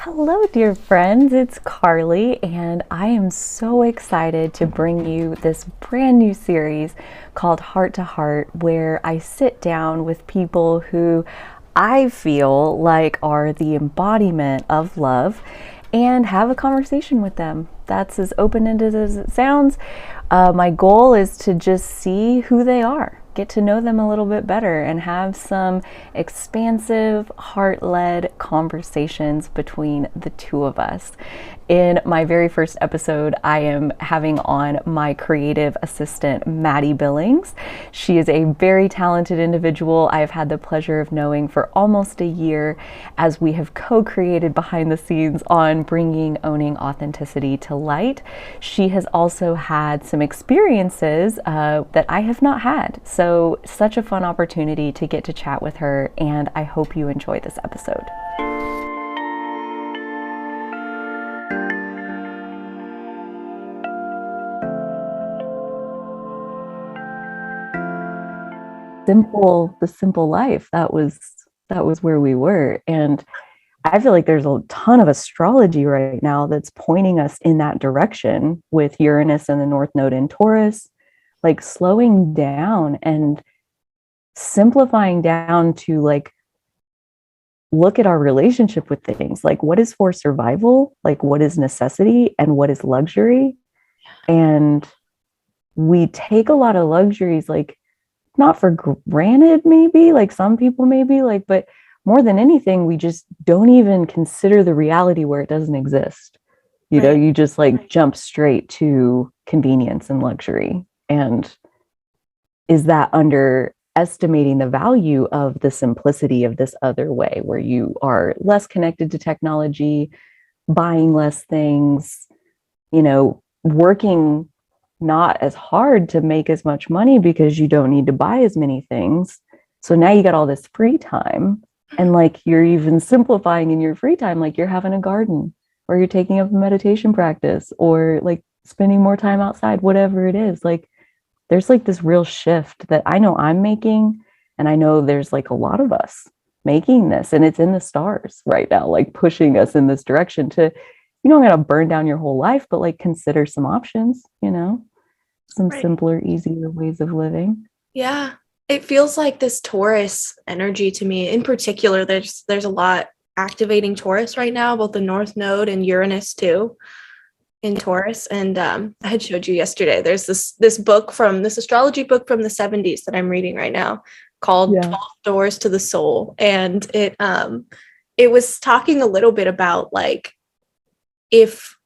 Hello, dear friends. It's Carly, and I am so excited to bring you this brand new series called Heart to Heart, where I sit down with people who I feel like are the embodiment of love and have a conversation with them. That's as open-ended as it sounds. My goal is to just see who they are, get to know them a little bit better, and have some expansive, heart-led conversations between the two of us. In my very first episode, I am having on my creative assistant, Maddie Billings. She is a very talented individual I have had the pleasure of knowing for almost a year as we have co-created behind the scenes on bringing owning authenticity to light. She has also had some experiences that I have not had. So such a fun opportunity to get to chat with her, and I hope you enjoy this episode. The simple life, that was where we were. And I feel like there's a ton of astrology right now that's pointing us in that direction, with Uranus and the North Node in Taurus, like slowing down and simplifying down to like look at our relationship with things, like what is for survival, like what is necessity, and what is luxury. And we take a lot of luxuries, like not for granted, maybe, like some people maybe, like, but more than anything, we just don't even consider the reality where it doesn't exist. You know, you just like jump straight to convenience and luxury. And is that underestimating the value of the simplicity of this other way, where you are less connected to technology, buying less things, you know, working not as hard to make as much money because you don't need to buy as many things. So now you got all this free time, and like you're even simplifying in your free time, like you're having a garden, or you're taking up a meditation practice, or like spending more time outside, whatever it is. Like there's like this real shift that I know I'm making, and I know there's like a lot of us making this, and it's in the stars right now, like pushing us in this direction to, you don't gotta burn down your whole life, but like consider some options, you know, some simpler, easier ways of living. Yeah. It feels like this Taurus energy to me in particular. There's a lot activating Taurus right now, both the North Node and Uranus too in Taurus. And I had showed you yesterday, there's this book from this astrology book from the 70s that I'm reading right now called 12 Doors to the Soul. And it was talking a little bit about like if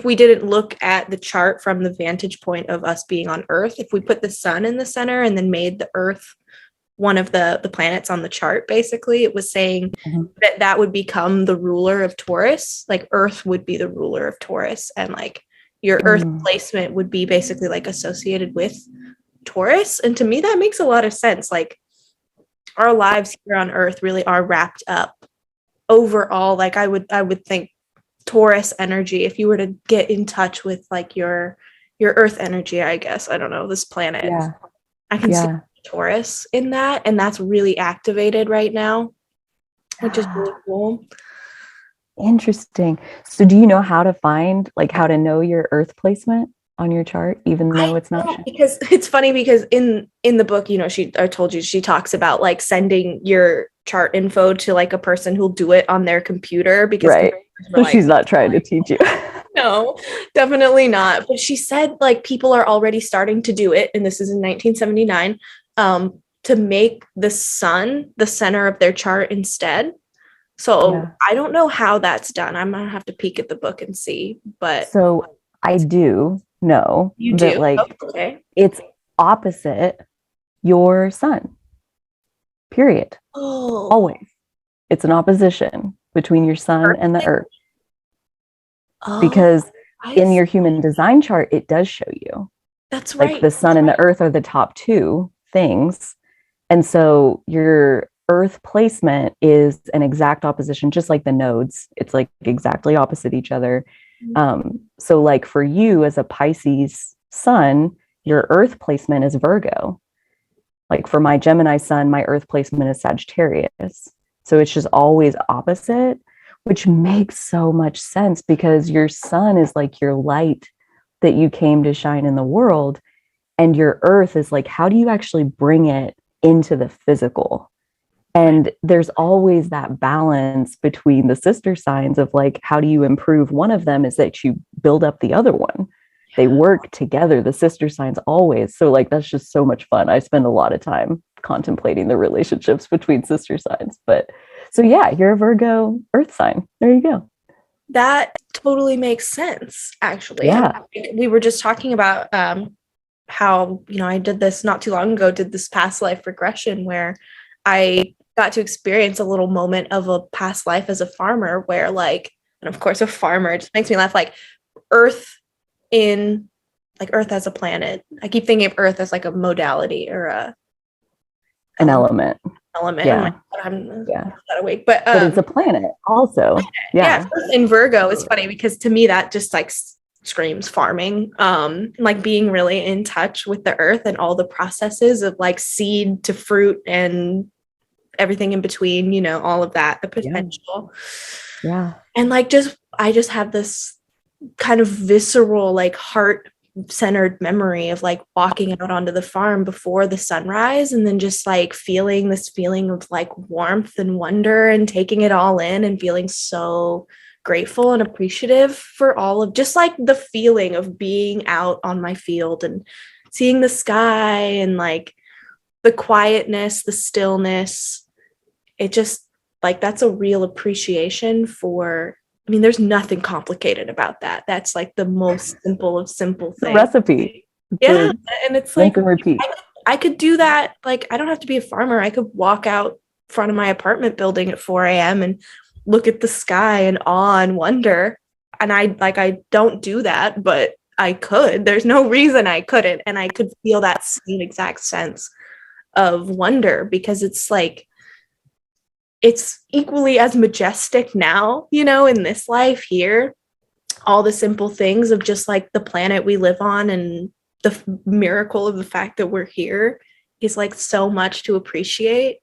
we didn't look at the chart from the vantage point of us being on Earth, if we put the sun in the center and then made the Earth one of the planets on the chart, basically, it was saying that would become the ruler of Taurus. Like Earth would be the ruler of Taurus, and like your Earth placement would be basically like associated with Taurus. And to me, that makes a lot of sense. Like our lives here on Earth really are wrapped up overall. Like I would think Taurus energy, if you were to get in touch with like your Earth energy, I guess, I don't know, this planet, I can see Taurus in that, and that's really activated right now, which is really cool. Interesting. So do you know how to find, like how to know your Earth placement on your chart, even though it's not shown? Because it's funny, because in the book, you know, I told you, she talks about like sending your chart info to like a person who'll do it on their computer, because so she's not trying to teach you. No, definitely not. But she said like people are already starting to do it, and this is in 1979, to make the sun the center of their chart instead. So I don't know how that's done. I'm gonna have to peek at the book and see. But so I do know that like it's opposite your sun. Period. Always. It's an opposition between your sun and the Earth. Because in your human design chart, it does show you. That's right. Like the sun and the Earth are the top two things. And so your Earth placement is an exact opposition, just like the nodes. It's like exactly opposite each other. So like for you as a Pisces sun, your Earth placement is Virgo. Like for my Gemini sun, my Earth placement is Sagittarius. So it's just always opposite, which makes so much sense because your sun is like your light that you came to shine in the world. And your earth is like, how do you actually bring it into the physical? And there's always that balance between the sister signs of like, how do you improve one of them is that you build up the other one. They work together, the sister signs always. So like, that's just so much fun. I spend a lot of time contemplating the relationships between sister signs. But so yeah, you're a Virgo earth sign. There you go. That totally makes sense, actually. Yeah. We were just talking about how, I did this not too long ago, did this past life regression where I got to experience a little moment of a past life as a farmer where like, and of course a farmer just makes me laugh, like Earth as a planet. I keep thinking of Earth as like a modality or an element. Yeah. I'm not awake, but it's a planet also. Yeah. In Virgo, it's funny because to me that just like screams farming, like being really in touch with the earth and all the processes of like seed to fruit and everything in between, all of that, the potential. Yeah. And like I just have this kind of visceral, like heart-centered memory of like walking out onto the farm before the sunrise and then just like feeling this feeling of like warmth and wonder and taking it all in and feeling so grateful and appreciative for all of just like the feeling of being out on my field and seeing the sky and like the quietness, the stillness. It just like, that's a real appreciation for, there's nothing complicated about that. That's like the most simple of simple things. Recipe. Yeah. And it's like, repeat. I could do that. Like, I don't have to be a farmer. I could walk out front of my apartment building at 4 a.m. and look at the sky in awe and wonder. And I don't do that, but I could. There's no reason I couldn't. And I could feel that same exact sense of wonder because it's like, it's equally as majestic now, in this life here, all the simple things of just like the planet we live on and the miracle of the fact that we're here is like so much to appreciate.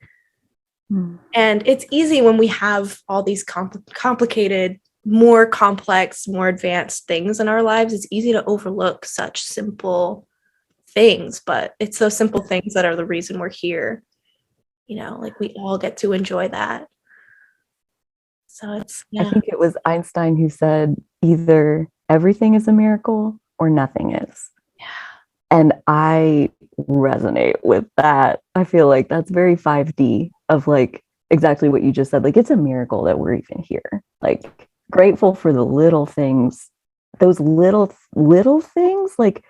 And it's easy when we have all these complicated, more complex, more advanced things in our lives. It's easy to overlook such simple things, but it's those simple things that are the reason we're here. Like we all get to enjoy that. So it's, I think it was Einstein who said either everything is a miracle or nothing is. Yeah. And I resonate with that. I feel like that's very 5D of like exactly what you just said. Like it's a miracle that we're even here. Like grateful for the little things, those little things, like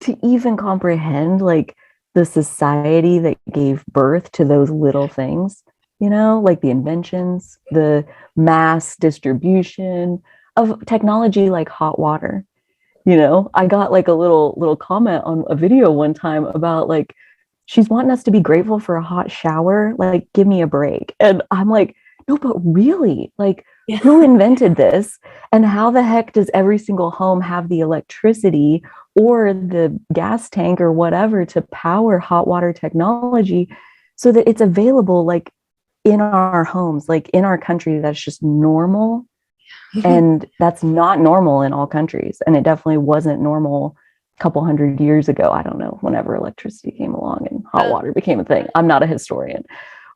to even comprehend like the society that gave birth to those little things, like the inventions, the mass distribution of technology like hot water. I got like a little comment on a video one time about like, she's wanting us to be grateful for a hot shower. Like, give me a break. And I'm like, no, but really, like, who invented this? And how the heck does every single home have the electricity or the gas tank or whatever to power hot water technology so that it's available like in our homes, like in our country? That's just normal. And that's not normal in all countries. And it definitely wasn't normal a couple hundred years ago. I don't know, whenever electricity came along and hot water became a thing. I'm not a historian,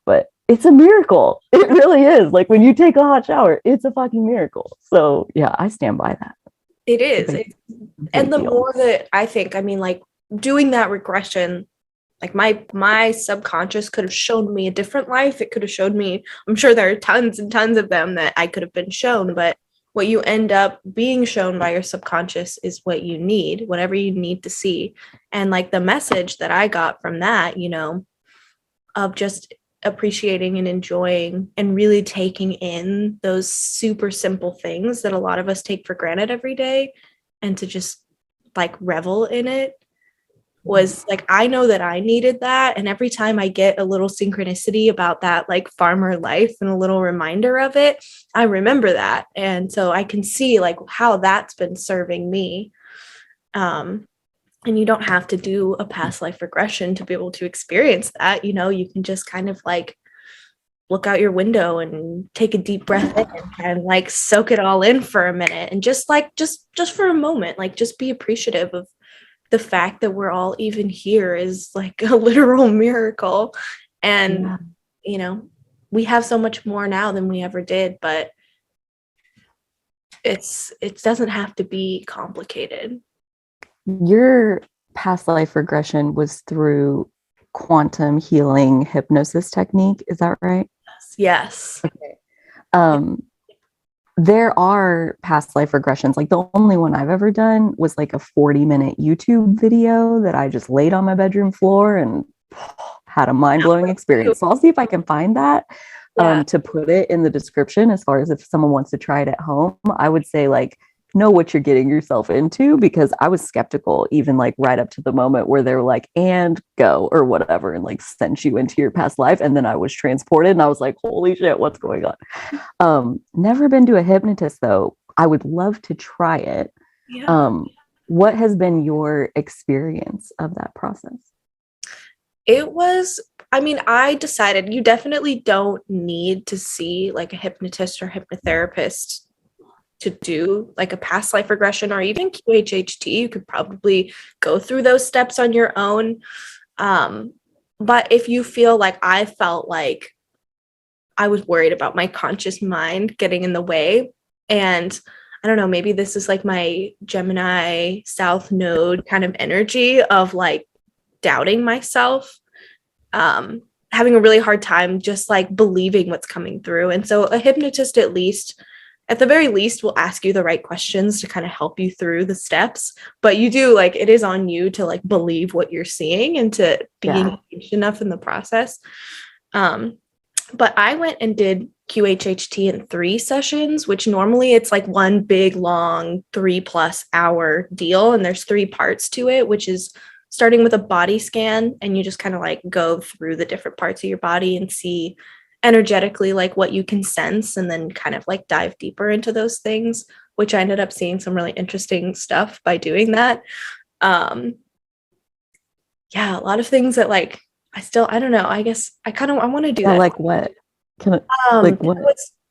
but it's a miracle. It really is. Like when you take a hot shower, it's a fucking miracle. So yeah, I stand by that. It is. And the more that I think, like doing that regression, like my subconscious could have shown me a different life. It could have showed me, I'm sure there are tons and tons of them that I could have been shown, but what you end up being shown by your subconscious is what you need, whatever you need to see. And like the message that I got from that, of just appreciating and enjoying and really taking in those super simple things that a lot of us take for granted every day and to just like revel in it was like, I know that I needed that. And every time I get a little synchronicity about that, like farmer life and a little reminder of it, I remember that. And so I can see like how that's been serving me. And you don't have to do a past life regression to be able to experience that. You can just kind of like look out your window and take a deep breath in and like soak it all in for a minute, and just for a moment, like just be appreciative of the fact that we're all even here is like a literal miracle. And you know, we have so much more now than we ever did, but it doesn't have to be complicated. Your past life regression was through quantum healing hypnosis technique. Is that right? Yes. Okay. There are past life regressions. Like the only one I've ever done was like a 40-minute YouTube video that I just laid on my bedroom floor and had a mind-blowing experience. So I'll see if I can find that to put it in the description. As far as if someone wants to try it at home, I would say like know what you're getting yourself into, because I was skeptical even like right up to the moment where they were like, and go or whatever, and like send you into your past life. And then I was transported and I was like, holy shit, what's going on? Never been to a hypnotist though. I would love to try it. What has been your experience of that process? It was, I mean, I decided you definitely don't need to see like a hypnotist or hypnotherapist to do like a past life regression or even QHHT. You could probably go through those steps on your own. But if you feel like I felt like I was worried about my conscious mind getting in the way, and I don't know, maybe this is like my Gemini South Node kind of energy of like doubting myself, having a really hard time just like believing what's coming through. And so a hypnotist, at the very least, will ask you the right questions to kind of help you through the steps. But you do, like, it is on you to like believe what you're seeing and to be engaged enough in the process. But I went and did QHHT in 3 sessions, which normally it's like one big long 3+ hour deal. And there's 3 parts to it, which is starting with a body scan. And you just kind of like go through the different parts of your body and see energetically like what you can sense, and then kind of like dive deeper into those things, which I ended up seeing some really interesting stuff by doing that. A lot of things that like I don't know, I guess I want to do that. Like what? Like what?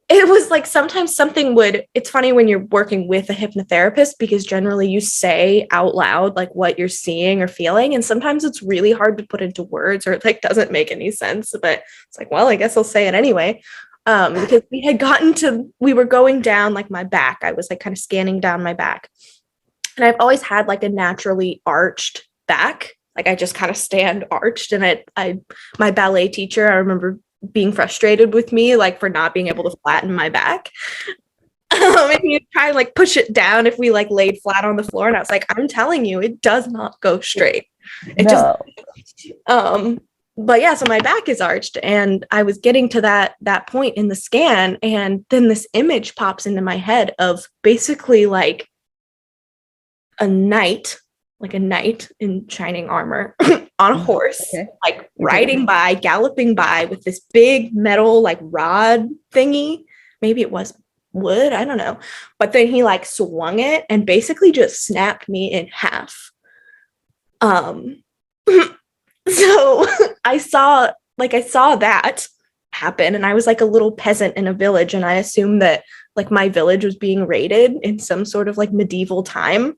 It was like sometimes it's funny when you're working with a hypnotherapist, because generally you say out loud like what you're seeing or feeling, and sometimes it's really hard to put into words, or it like doesn't make any sense, but it's like, well, I guess I'll say it anyway. Because we were going down like my back. I was like kind of scanning down my back, and I've always had like a naturally arched back. Like I just kind of stand arched, and my ballet teacher, I remember being frustrated with me like for not being able to flatten my back. And he'd try to like push it down if we like laid flat on the floor, and I was like, I'm telling you, it does not go straight. But yeah, so my back is arched, and I was getting to that point in the scan, and then this image pops into my head of basically like a knight in shining armor on a horse, like riding by, galloping by with this big metal like rod thingy. Maybe it was wood, I don't know. But then he like swung it and basically just snapped me in half. So I saw that happen, and I was like a little peasant in a village, and I assumed that like my village was being raided in some sort of like medieval time.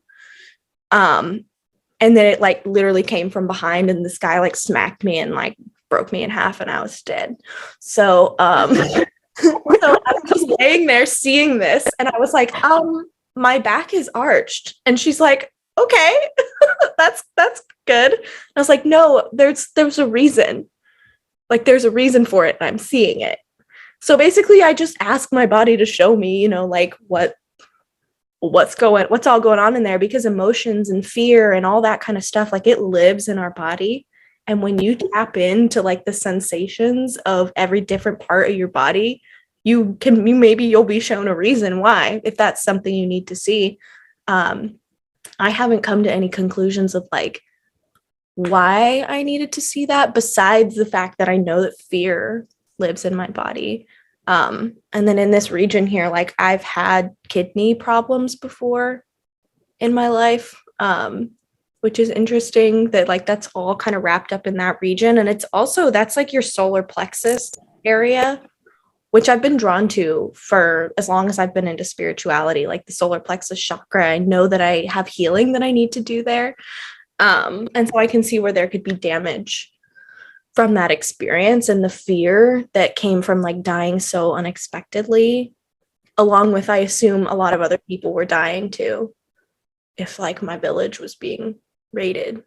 And then it like literally came from behind, and this guy like smacked me and like broke me in half, and I was dead. So so I was just laying there seeing this, and I was like, my back is arched. And she's like, okay, that's good. And I was like, no, there's a reason. Like there's a reason for it, and I'm seeing it. So basically I just asked my body to show me, like what's all going on in there, because emotions and fear and all that kind of stuff, like it lives in our body. And when you tap into like the sensations of every different part of your body, you'll be shown a reason why, if that's something you need to see. I haven't come to any conclusions of like why I needed to see that, besides the fact that I know that fear lives in my body. And then in this region here, like I've had kidney problems before in my life, which is interesting that like that's all kind of wrapped up in that region. And it's also, that's like your solar plexus area. which I've been drawn to for as long as I've been into spirituality, like the solar plexus chakra. I know that I have healing that I need to do there. And so I can see where there could be damage from that experience and the fear that came from like dying so unexpectedly, along with, I assume, a lot of other people were dying too, if like my village was being raided.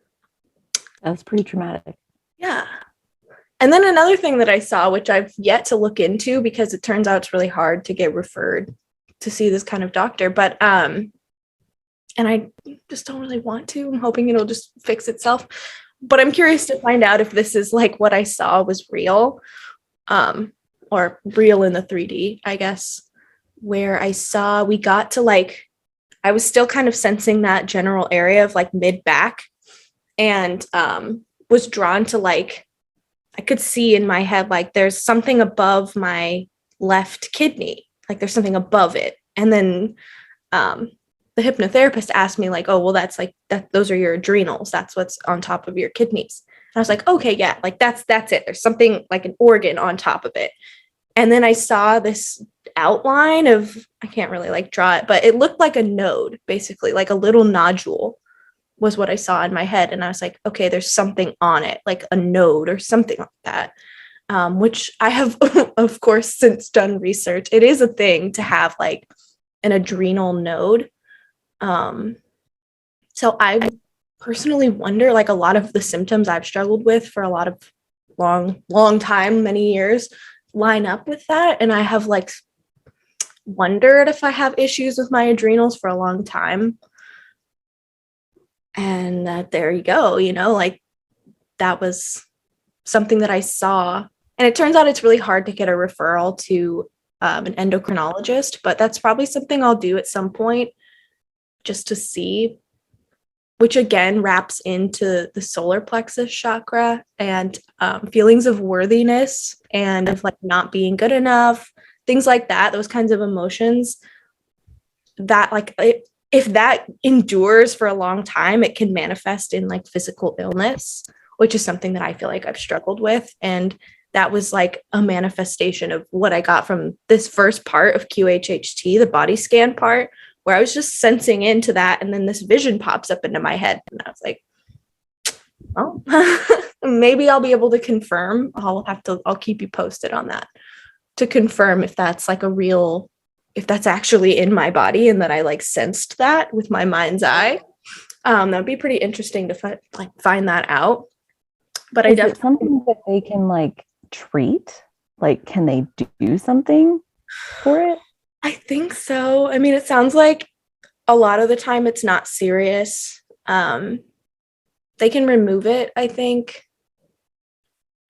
That's pretty traumatic. Yeah. And then another thing that I saw, which I've yet to look into because it turns out it's really hard to get referred to see this kind of doctor, but and I just don't really want to. I'm hoping it'll just fix itself. But I'm curious to find out if this is like what I saw was real, or real in the 3D, I guess, where I saw we got to like, I was still kind of sensing that general area of like mid back, and was drawn to like, I could see in my head, like there's something above my left kidney, like there's something above it. And then the hypnotherapist asked me like, oh, well, that's like, that those are your adrenals. That's what's on top of your kidneys. And I was like, okay, yeah, like that's it. There's something like an organ on top of it. And then I saw this outline of, I can't really like draw it, but it looked like a node, basically, like a little nodule was what I saw in my head. And I was like, okay, there's something on it, like a node or something like that, which I have, of course, since done research. It is a thing to have like an adrenal node. So I personally wonder, like a lot of the symptoms I've struggled with for a lot of long time, many years, line up with that. And I have like wondered if I have issues with my adrenals for a long time. And there you go, like that was something that I saw. And it turns out it's really hard to get a referral to an endocrinologist, but that's probably something I'll do at some point just to see, which again wraps into the solar plexus chakra and feelings of worthiness and of like not being good enough, things like that, those kinds of emotions that like if that endures for a long time, it can manifest in like physical illness, which is something that I feel like I've struggled with. And that was like a manifestation of what I got from this first part of QHHT, the body scan part, where I was just sensing into that. And then this vision pops up into my head. And I was like, oh, maybe I'll be able to confirm. I'll keep you posted on that to confirm if that's like if that's actually in my body and that I like sensed that with my mind's eye. That'd be pretty interesting to find that out. But is it something that they can like treat? Like, can they do something for it? I think so. I mean, it sounds like a lot of the time it's not serious. They can remove it, I think.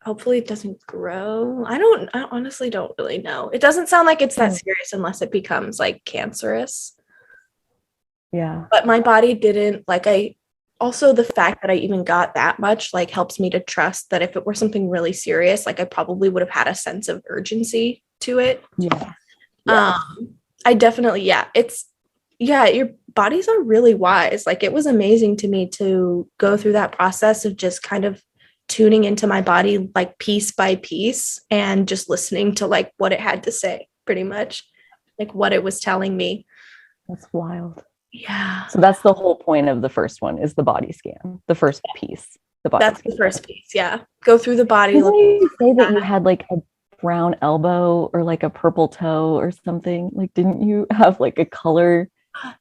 Hopefully it doesn't grow. I honestly don't really know. It doesn't sound like it's that serious unless it becomes like cancerous. Yeah. But my body didn't also the fact that I even got that much like helps me to trust that if it were something really serious, like I probably would have had a sense of urgency to it. Yeah. I definitely, your bodies are really wise. Like it was amazing to me to go through that process of just kind of tuning into my body like piece by piece and just listening to like what it had to say, pretty much like what it was telling me. That's wild. Yeah. So that's the whole point of the first one, is the body scan, the first piece. That's the first piece. Yeah. Go through the body. Didn't you say that you had like a brown elbow or like a purple toe or something? Like, didn't you have like a color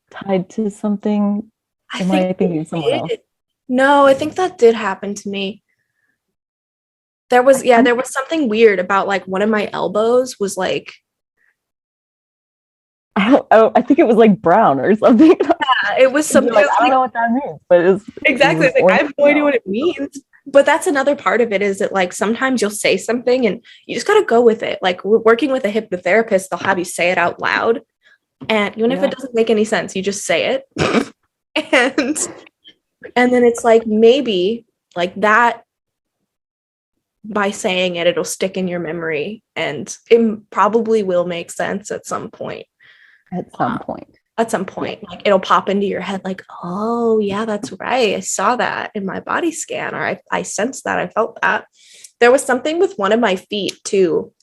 tied to something? I thinking someone else? No, I think that did happen to me. There was something weird about like one of my elbows was like, I think it was like brown or something. Yeah, it was something. Like, I don't know what that means, but it's exactly. It's like, I have no idea what it means. But that's another part of it, is that like sometimes you'll say something and you just got to go with it. Like we're working with a hypnotherapist, they'll have you say it out loud. And even if it doesn't make any sense, you just say it. and then it's like, maybe like that, by saying it, it'll stick in your memory and it probably will make sense at some point. At some point, like it'll pop into your head like, oh yeah, that's right, I saw that in my body scan, or I sensed that, I felt that. There was something with one of my feet too,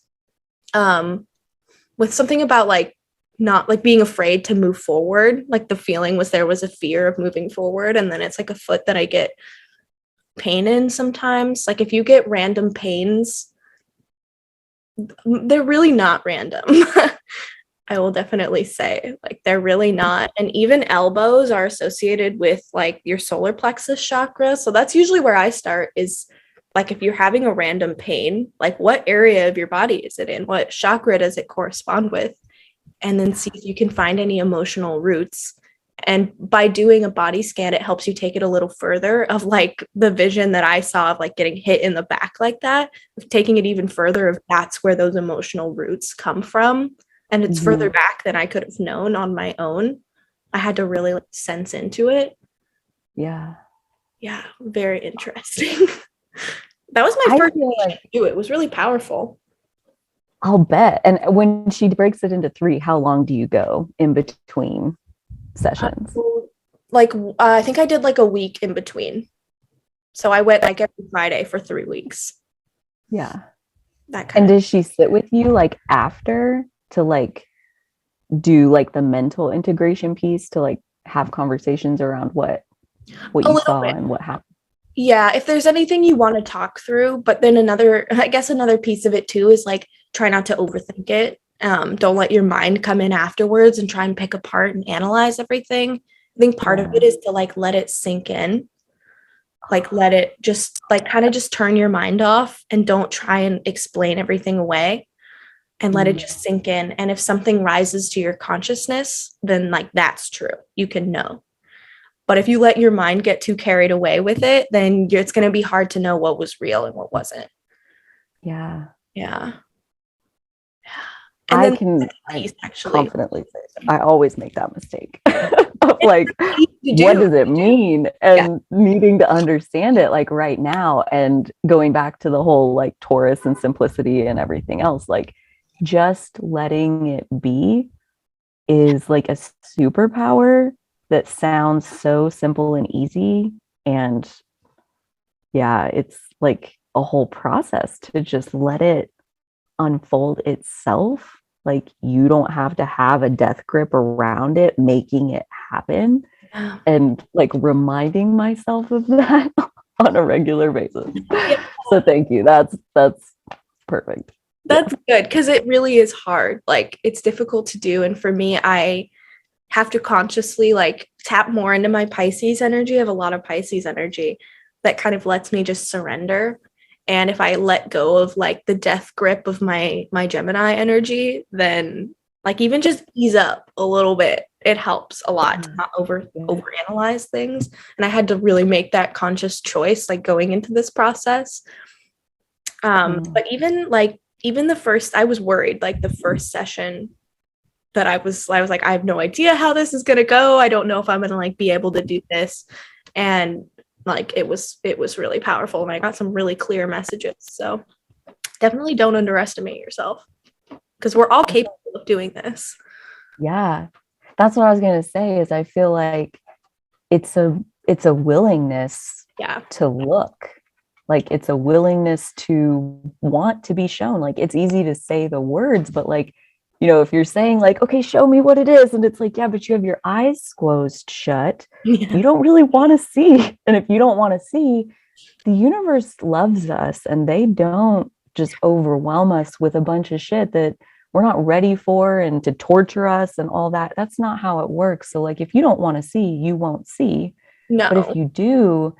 with something about like not like being afraid to move forward. Like the feeling was there was a fear of moving forward. And then it's like a foot that I get pain in sometimes. Like if you get random pains, they're really not random. I will definitely say, like, they're really not. And even elbows are associated with like your solar plexus chakra. So that's usually where I start, is like if you're having a random pain, like what area of your body is it in? What chakra does it correspond with? And then see if you can find any emotional roots. And by doing a body scan, it helps you take it a little further, of like the vision that I saw of like getting hit in the back like that, of taking it even further, if that's where those emotional roots come from. And it's further back than I could have known on my own. I had to really like sense into it. Yeah. Yeah. Very interesting. That was my first time to do it. It was really powerful. I'll bet. And when she breaks it into 3, how long do you go in between sessions? I think I did like a week in between. So I went like every Friday for 3 weeks. Yeah. That kind of. Does she sit with you like after to like do like the mental integration piece, to like have conversations around what you saw and what happened? Yeah, if there's anything you want to talk through, but then another piece of it too is like try not to overthink it. Don't let your mind come in afterwards and try and pick apart and analyze everything. I think part of it is to like let it sink in, like let it just like kind of just turn your mind off and don't try and explain everything away, and let it just sink in. And if something rises to your consciousness, then like that's true. You can know. But if you let your mind get too carried away with it, then it's going to be hard to know what was real and what wasn't. Yeah. Yeah. And I can confidently say I always make that mistake of like, what does it mean? And needing to understand it like right now, and going back to the whole like Taurus and simplicity and everything else, like just letting it be is like a superpower that sounds so simple and easy. And yeah, it's like a whole process to just let it unfold itself. Like you don't have to have a death grip around it, making it happen. And like reminding myself of that on a regular basis. So thank you. That's perfect. That's good, because it really is hard. Like it's difficult to do. And for me, I have to consciously like tap more into my Pisces energy. I have a lot of Pisces energy that kind of lets me just surrender. And if I let go of like the death grip of my Gemini energy, then like even just ease up a little bit. It helps a lot to not overanalyze things. And I had to really make that conscious choice, like going into this process. But even the first, I was worried, like the first session that I was like, I have no idea how this is going to go. I don't know if I'm going to like be able to do this. And like, it was really powerful. And I got some really clear messages. So definitely don't underestimate yourself, because we're all capable of doing this. Yeah. That's what I was going to say, is I feel like it's a willingness to look. Like it's a willingness to want to be shown. Like it's easy to say the words, but like, you know, if you're saying like, okay, show me what it is. And it's like, yeah, but you have your eyes closed shut. You don't really want to see. And if you don't want to see, the universe loves us, and they don't just overwhelm us with a bunch of shit that we're not ready for, and to torture us and all that. That's not how it works. So like, if you don't want to see, you won't see. No. But if you do,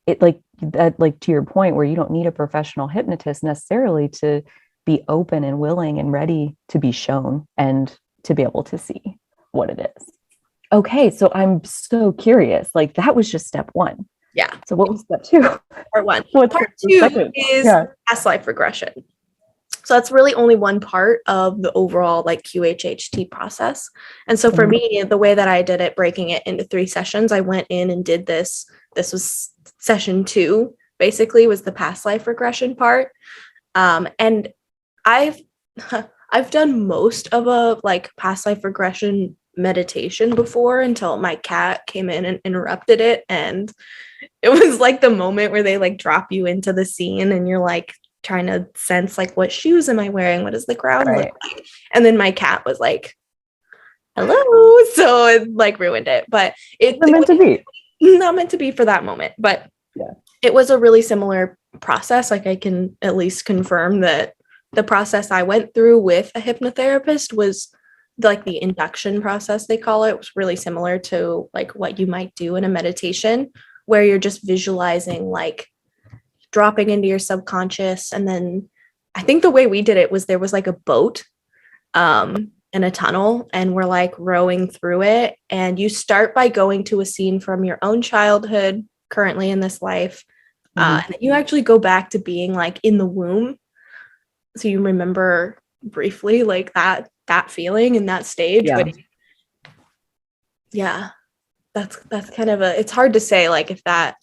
it like that, like to your point, where you don't need a professional hypnotist necessarily to be open and willing and ready to be shown and to be able to see what it is. Okay, so I'm so curious. Like that was just step 1. Yeah. So what was step 2? Part 1. Part 2 is past life regression. So that's really only one part of the overall like QHHT process. And so for me, the way that I did it, breaking it into 3 sessions, I went in and did this. This was session 2, basically, was the past life regression part. And I've done most of a like past life regression meditation before, until my cat came in and interrupted it. And it was like the moment where they like drop you into the scene and you're like trying to sense like, what shoes am I wearing? What does the ground look Right. like? And then my cat was like, hello. So it like ruined it, but it Meant to was be. not meant to be for that moment. But Yeah. it was a really similar process. Like I can at least confirm that the process I went through with a hypnotherapist was like the induction process, they call it, was really similar to like what you might do in a meditation, where you're just visualizing like dropping into your subconscious. And then I think the way we did it was there was like a boat in a tunnel, and we're like rowing through it. And you start by going to a scene from your own childhood, currently in this life. And then you actually go back to being like in the womb. So you remember briefly like that feeling in that stage. Yeah. But yeah, that's kind of it's hard to say like if that,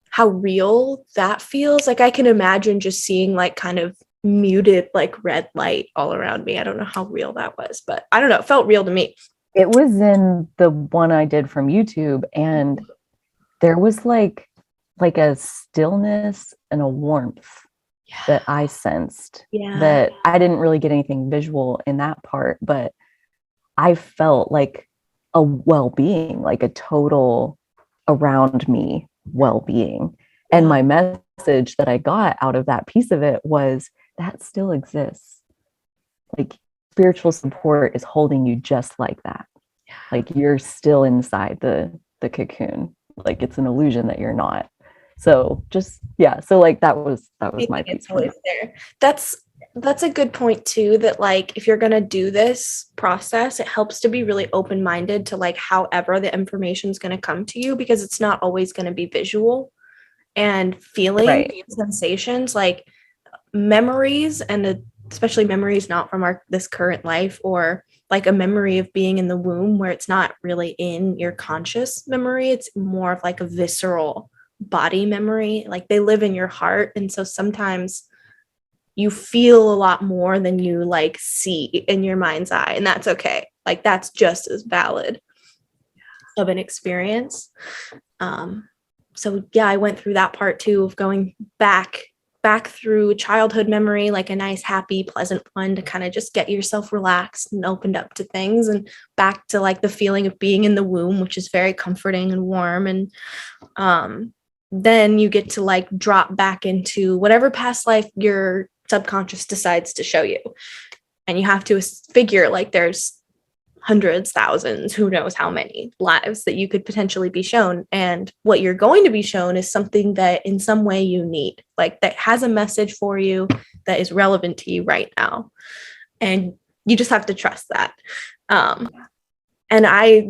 how real that feels. Like I can imagine just seeing like kind of muted like red light all around me. I don't know how real that was, but I don't know, it felt real to me. It was in the one I did from YouTube, and there was like a stillness and a warmth that I sensed, that I didn't really get anything visual in that part, but I felt like a well-being, like a total around me well-being. And my message that I got out of that piece of it was that still exists. Like spiritual support is holding you just like that. Like you're still inside the cocoon. Like it's an illusion that you're not. So just, yeah. So like that was my piece. It's always there. That's a good point too, that like if you're going to do this process, it helps to be really open-minded to like however the information is going to come to you, because it's not always going to be visual. And feeling sensations like memories, and especially memories not from this current life, or like a memory of being in the womb where it's not really in your conscious memory, it's more of like a visceral body memory. Like they live in your heart, and so sometimes you feel a lot more than you like see in your mind's eye, and that's okay. Like that's just as valid of an experience. So yeah, I went through that part too, of going back through childhood memory, like a nice, happy, pleasant one, to kind of just get yourself relaxed and opened up to things, and back to like the feeling of being in the womb, which is very comforting and warm. And then you get to like drop back into whatever past life your subconscious decides to show you. And you have to figure like there's hundreds, thousands, who knows how many lives that you could potentially be shown. And what you're going to be shown is something that in some way you need, like that has a message for you that is relevant to you right now. And you just have to trust that. And I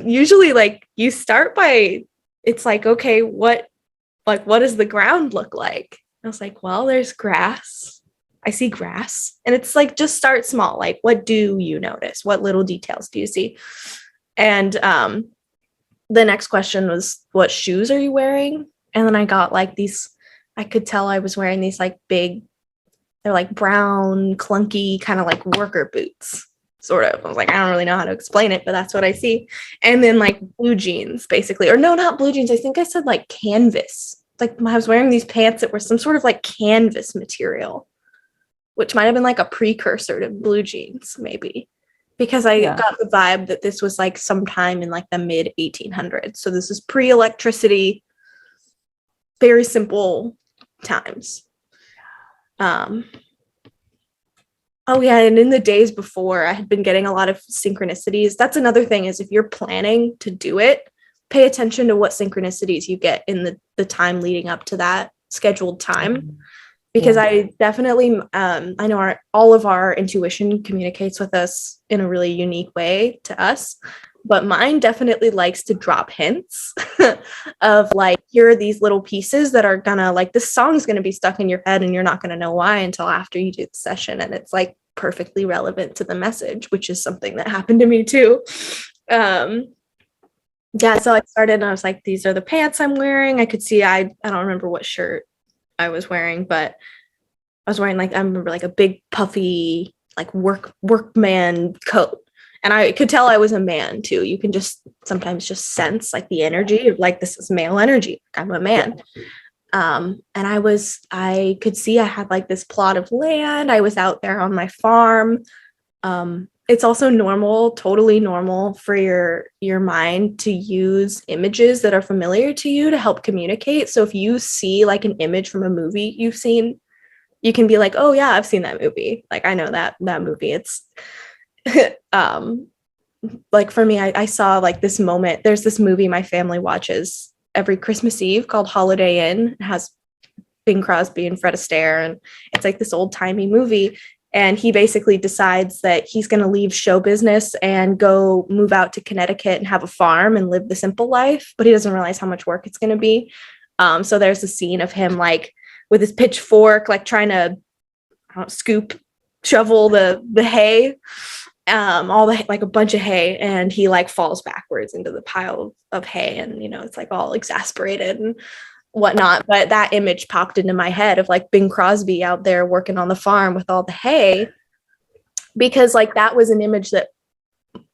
usually like, you start by, it's like, okay, what does the ground look like? I was like, well, there's grass. I see grass. And it's like, just start small. Like, what do you notice? What little details do you see? And the next question was, what shoes are you wearing? And then I got like these, I could tell I was wearing these like big, they're like brown, clunky, kind of like worker boots, sort of. I was like, I don't really know how to explain it, but that's what I see. And then like blue jeans, basically. Or no, not blue jeans. I think I said like canvas. Like I was wearing these pants that were some sort of like canvas material, which might have been like a precursor to blue jeans, maybe, because I got the vibe that this was like sometime in like the mid 1800s. So this is pre-electricity, very simple times. Oh yeah, and in the days before, I had been getting a lot of synchronicities. That's another thing, is if you're planning to do it, pay attention to what synchronicities you get in the time leading up to that scheduled time. Because I definitely, I know all of our intuition communicates with us in a really unique way to us, but mine definitely likes to drop hints of like, here are these little pieces that are gonna, like, this song's gonna be stuck in your head and you're not gonna know why until after you do the session. And it's like perfectly relevant to the message, which is something that happened to me too. Yeah, so I started and I was like, these are the pants I'm wearing. I could see, I don't remember what shirt I was wearing, but I was wearing like, I remember like a big puffy like workman coat, and I could tell I was a man too. You can just sometimes just sense like the energy of like, this is male energy, I'm a man. And I could see I had like this plot of land. I was out there on my farm. It's also normal, totally normal for your mind to use images that are familiar to you to help communicate. So if you see like an image from a movie you've seen, you can be like, oh yeah, I've seen that movie. Like I know that movie. It's like for me, I saw like this moment. There's this movie my family watches every Christmas Eve called Holiday Inn. It has Bing Crosby and Fred Astaire, and it's like this old timey movie. And he basically decides that he's going to leave show business and go move out to Connecticut and have a farm and live the simple life. But he doesn't realize how much work it's going to be. So there's a scene of him like with his pitchfork, like trying to shovel the hay, all the like a bunch of hay, and he like falls backwards into the pile of hay, and it's like all exasperated and whatnot. But that image popped into my head of like Bing Crosby out there working on the farm with all the hay, because like that was an image that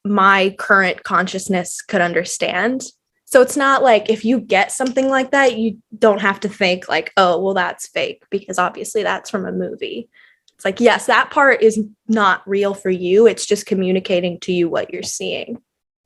my current consciousness could understand. So it's not like if you get something like that, you don't have to think like, oh, well, that's fake, because obviously that's from a movie. It's like, yes, that part is not real for you. It's just communicating to you what you're seeing.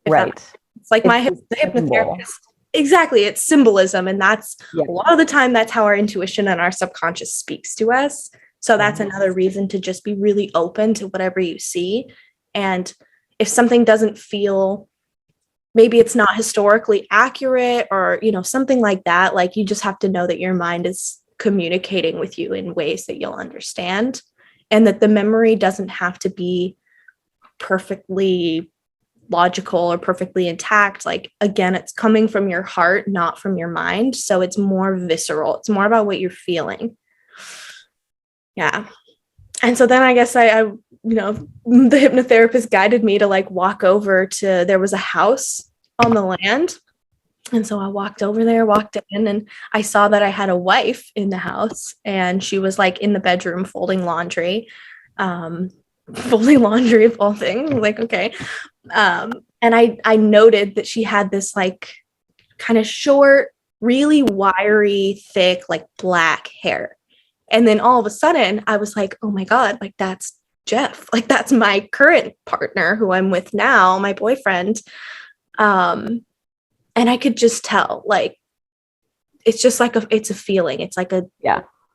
Right. It's like my hypnotherapist. Exactly. It's symbolism. And that's a lot of the time, that's how our intuition and our subconscious speaks to us. So that's another reason to just be really open to whatever you see. And if something doesn't feel, maybe it's not historically accurate or, something like that, like you just have to know that your mind is communicating with you in ways that you'll understand, and that the memory doesn't have to be perfectly logical or perfectly intact. Like, again, it's coming from your heart, not from your mind. So it's more visceral. It's more about what you're feeling. Yeah. And so then I guess I the hypnotherapist guided me to like walk over to, there was a house on the land. And so I walked over there, walked in, and I saw that I had a wife in the house, and she was like in the bedroom folding laundry of all things. Like, okay. And I noted that she had this like kind of short, really wiry, thick, like black hair. And then all of a sudden I was like, oh my God, like that's Jeff. Like that's my current partner who I'm with now, my boyfriend. And I could just tell, like, it's just like it's a feeling. It's like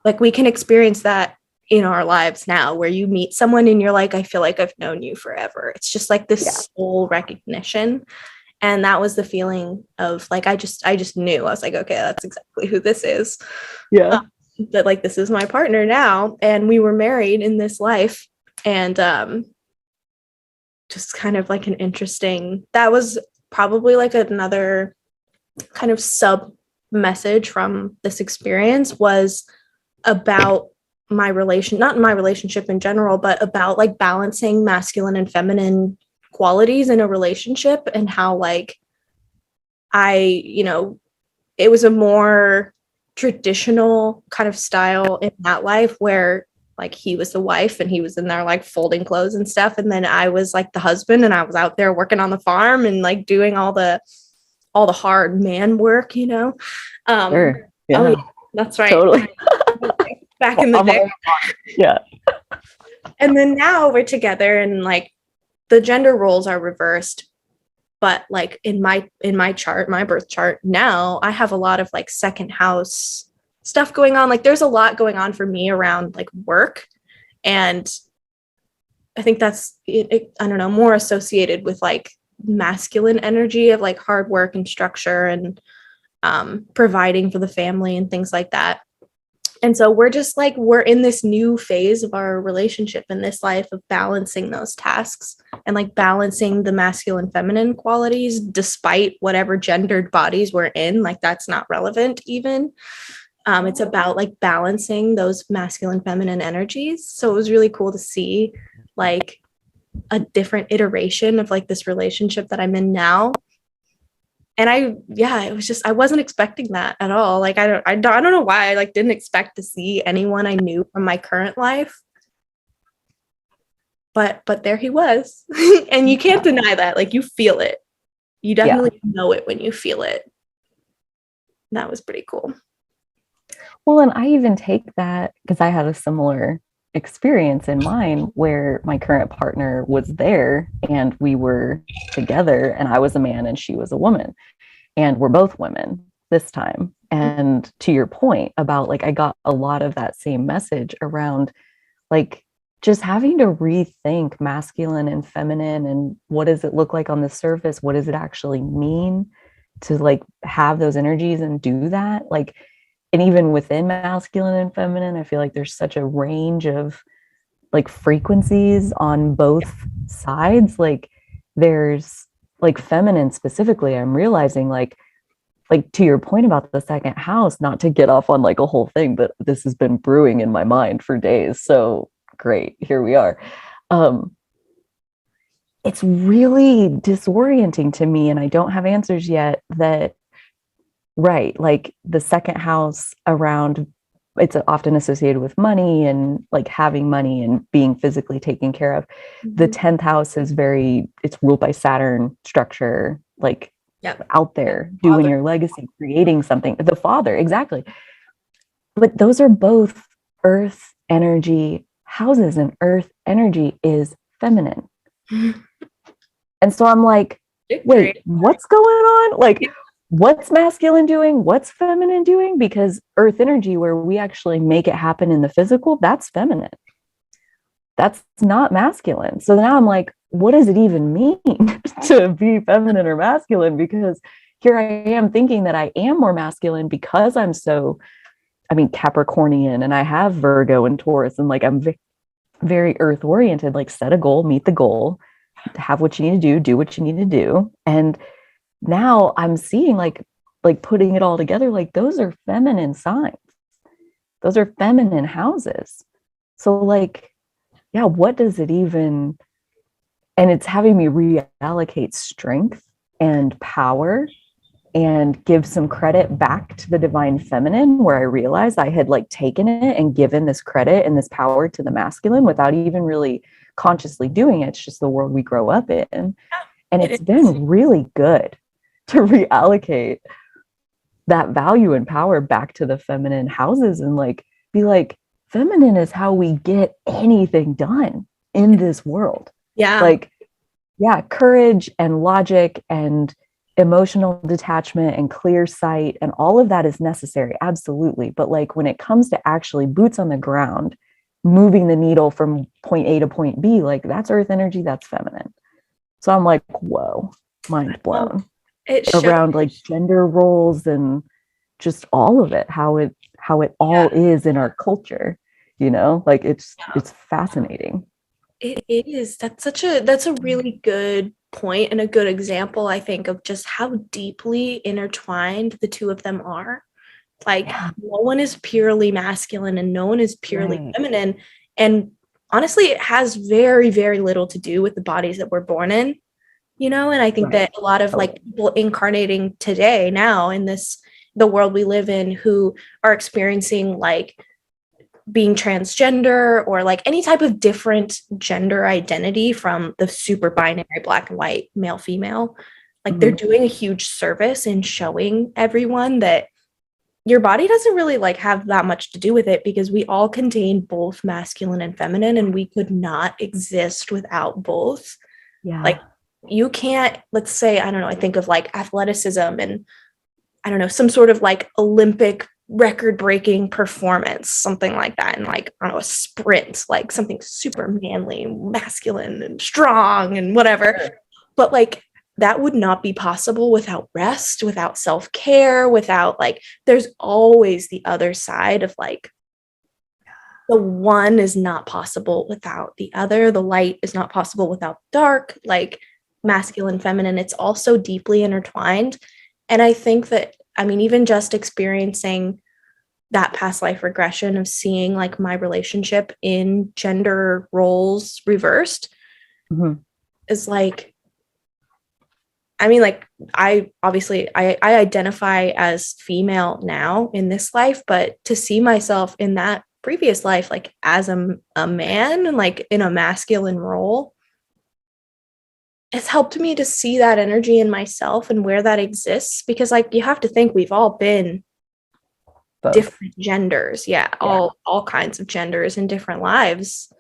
like we can experience that in our lives now, where you meet someone and you're like, I feel like I've known you forever. It's just like this soul recognition. And that was the feeling of like, I just knew. I was like, okay, that's exactly who this is. Yeah. That like, this is my partner now. And we were married in this life. And just kind of like an interesting, that was probably like another kind of sub message from this experience, was about my not my relationship in general, but about like balancing masculine and feminine qualities in a relationship, and how like it was a more traditional kind of style in that life, where like he was the wife and he was in there like folding clothes and stuff, and then I was like the husband, and I was out there working on the farm and like doing all the hard man work, Sure. Yeah. Oh yeah, that's right. Totally. Back in the day. Yeah. And then now we're together, and like the gender roles are reversed. But like in my chart, my birth chart, now I have a lot of like second house stuff going on. Like there's a lot going on for me around like work. And I think that's, I don't know, more associated with like masculine energy of like hard work and structure and providing for the family and things like that. And so we're just like, we're in this new phase of our relationship in this life of balancing those tasks and like balancing the masculine feminine qualities, despite whatever gendered bodies we're in. Like that's not relevant even. It's about like balancing those masculine feminine energies. So it was really cool to see like a different iteration of like this relationship that I'm in now. And it was just, I wasn't expecting that at all. Like, I don't know why I like didn't expect to see anyone I knew from my current life, but there he was. And you can't deny that. Like you feel it. You definitely know it when you feel it. And that was pretty cool. Well, and I even take that because I had a similar experience in mine where my current partner was there and we were together, and I was a man and she was a woman, and we're both women this time. And to your point about like, I got a lot of that same message around like just having to rethink masculine and feminine and what does it look like on the surface? What does it actually mean to like have those energies and do that? Like, and even within masculine and feminine, I feel like there's such a range of like frequencies on both sides. Like there's like feminine specifically, I'm realizing like to your point about the second house, not to get off on like a whole thing, but this has been brewing in my mind for days. So great, here we are. It's really disorienting to me, and I don't have answers yet that, right, like the second house around, it's often associated with money and like having money and being physically taken care of. The 10th house is it's ruled by Saturn structure, like out there doing your legacy, creating something, the father, exactly. But those are both earth energy houses, and earth energy is feminine. And so I'm like, wait, what's going on? Like, what's masculine doing? What's feminine doing? Because earth energy, where we actually make it happen in the physical, that's feminine. That's not masculine. So now I'm like, what does it even mean to be feminine or masculine? Because here I am thinking that I am more masculine because I'm so, I mean, Capricornian, and I have Virgo and Taurus, and like I'm very earth oriented, like set a goal, meet the goal, have what you need to do what you need to do. And now I'm seeing like putting it all together, like those are feminine signs. Those are feminine houses. So like, yeah, what does it even, and it's having me reallocate strength and power and give some credit back to the divine feminine, where I realized I had like taken it and given this credit and this power to the masculine without even really consciously doing it. It's just the world we grow up in. And it's been really good to reallocate that value and power back to the feminine houses and like be like, feminine is how we get anything done in this world. Yeah. Like, yeah, courage and logic and emotional detachment and clear sight and all of that is necessary. Absolutely. But like when it comes to actually boots on the ground, moving the needle from point A to point B, like that's earth energy, that's feminine. So I'm like, whoa, mind blown. Around like gender roles and just all of it, how it all is in our culture, you know, like it's fascinating. It is. That's a really good point and a good example, I think, of just how deeply intertwined the two of them are. Like no one is purely masculine and no one is purely feminine. And honestly, it has very, very little to do with the bodies that we're born in, you know? And I think that a lot of like people incarnating today now in the world we live in, who are experiencing like being transgender or like any type of different gender identity from the super binary black and white male female, like they're doing a huge service in showing everyone that your body doesn't really like have that much to do with it, because we all contain both masculine and feminine, and we could not exist without both. Like you can't, let's say, I don't know, I think of like athleticism and I don't know, some sort of like Olympic record-breaking performance, something like that, and like, I don't know, a sprint, like something super manly, masculine, and strong, and whatever. But like, that would not be possible without rest, without self-care, without like, there's always the other side of like, the one is not possible without the other. The light is not possible without dark, like masculine, feminine. It's also deeply intertwined. And I think that, I mean, even just experiencing that past life regression of seeing like my relationship in gender roles reversed is like, I mean, like I identify as female now in this life, but to see myself in that previous life, like as a man and like in a masculine role, it's helped me to see that energy in myself and where that exists. Because like, you have to think we've all been different genders. Yeah. All kinds of genders and different lives.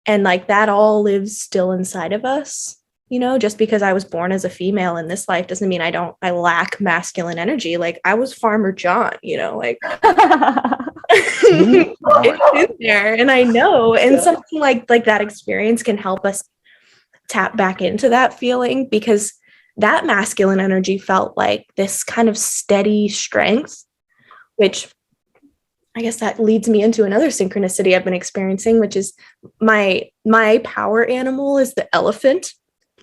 And like that all lives still inside of us. You know, just because I was born as a female in this life doesn't mean I lack masculine energy. Like I was Farmer John, you know, like it's in there, and I know. And something like that experience can help us tap back into that feeling, because that masculine energy felt like this kind of steady strength, which I guess that leads me into another synchronicity I've been experiencing, which is my power animal is the elephant.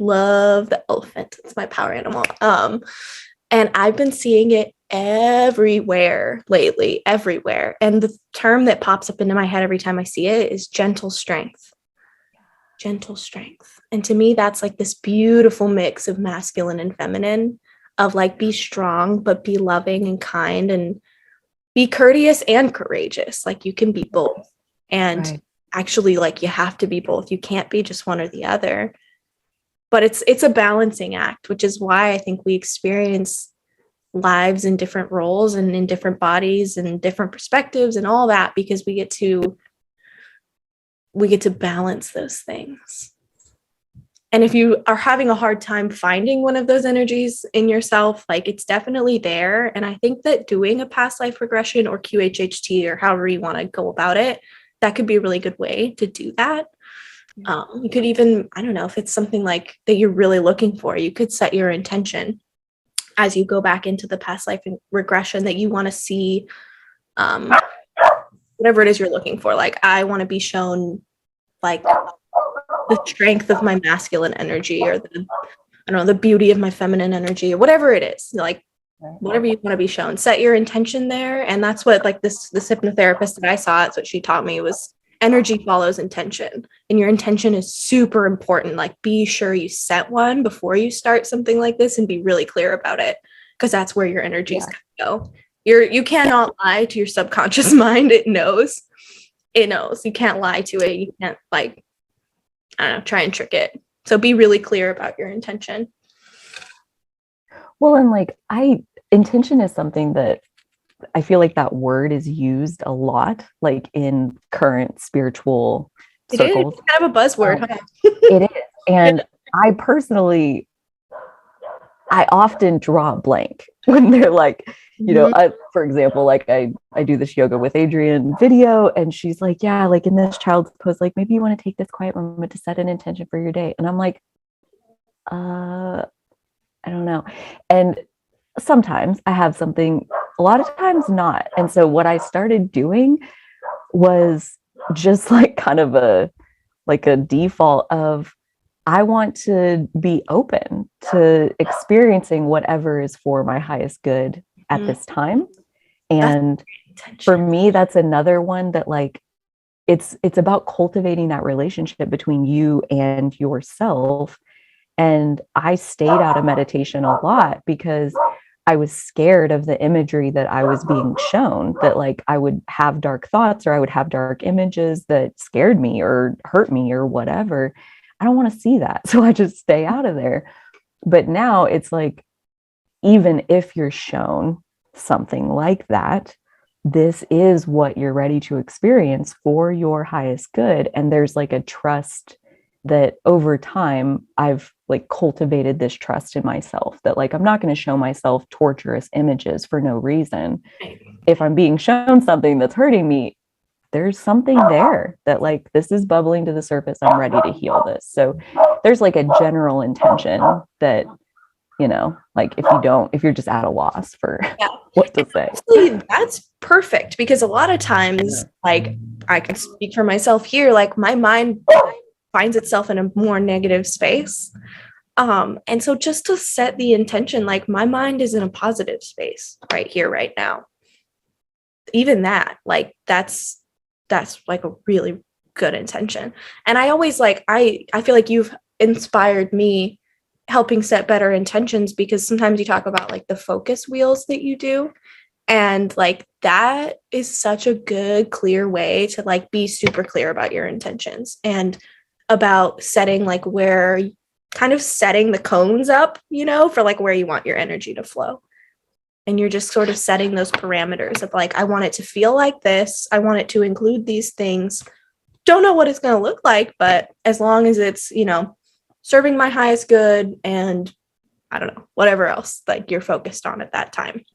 Love the elephant. It's my power animal. And I've been seeing it everywhere lately, everywhere. And the term that pops up into my head every time I see it is gentle strength. Gentle strength. And to me, that's like this beautiful mix of masculine and feminine, of like, be strong, but be loving and kind, and be courteous and courageous. Like you can be both. And actually, like, you have to be both. You can't be just one or the other. But it's a balancing act, which is why I think we experience lives in different roles and in different bodies and different perspectives and all that, because we get to balance those things. And if you are having a hard time finding one of those energies in yourself, like, it's definitely there. And I think that doing a past life regression or QHHT, or however you want to go about it, that could be a really good way to do that. You could even, I don't know, if it's something like that you're really looking for, you could set your intention as you go back into the past life regression that you want to see, whatever it is you're looking for. Like, I want to be shown like the strength of my masculine energy, or the beauty of my feminine energy, or whatever it is, like whatever you want to be shown. Set your intention there. And that's what, like, this hypnotherapist that I saw, it's what she taught me, was energy follows intention. And your intention is super important. Like, be sure you set one before you start something like this, and be really clear about it, because that's where your energy is going to go. You cannot lie to your subconscious mind. It knows. You can't lie to it. You can't, like, I don't know, try and trick it. So be really clear about your intention. Well, and like, intention is something that I feel like that word is used a lot, like in current spiritual circles. It's kind of a buzzword. Huh? It is. And I personally, I often draw a blank when they're like, you know, for example, like I do this yoga with Adrienne video, and she's like, yeah, like in this child's pose, like, maybe you want to take this quiet moment to set an intention for your day. And I'm like, I don't know. And sometimes I have something, a lot of times not. And so what I started doing was just like kind of a default of, I want to be open to experiencing whatever is for my highest good at this time. And for me, that's another one that, like, it's about cultivating that relationship between you and yourself. And I stayed out of meditation a lot because I was scared of the imagery that I was being shown, that like I would have dark thoughts, or I would have dark images that scared me or hurt me or whatever. I don't want to see that. So I just stay out of there. But now it's like, even if you're shown something like that, this is what you're ready to experience for your highest good. And there's like a trust that over time I've like cultivated this trust in myself, that like, I'm not going to show myself torturous images for no reason. If I'm being shown something that's hurting me, there's something there that like, this is bubbling to the surface. I'm ready to heal this. So there's like a general intention that, you know, like if you're just at a loss for what to say. Actually, that's perfect, because a lot of times, like, I can speak for myself here, like my mind finds itself in a more negative space. And so just to set the intention, like, my mind is in a positive space right here, right now. Even that, like, that's like a really good intention. And I always like, I feel like you've inspired me helping set better intentions, because sometimes you talk about like the focus wheels that you do. And like, that is such a good, clear way to like be super clear about your intentions, and about setting like kind of setting the cones up, you know, for like where you want your energy to flow. and you're just sort of setting those parameters of like, I want it to feel like this. I want it to include these things. Don't know what it's going to look like, but as long as it's, you know, serving my highest good and I don't know, whatever else like you're focused on at that time.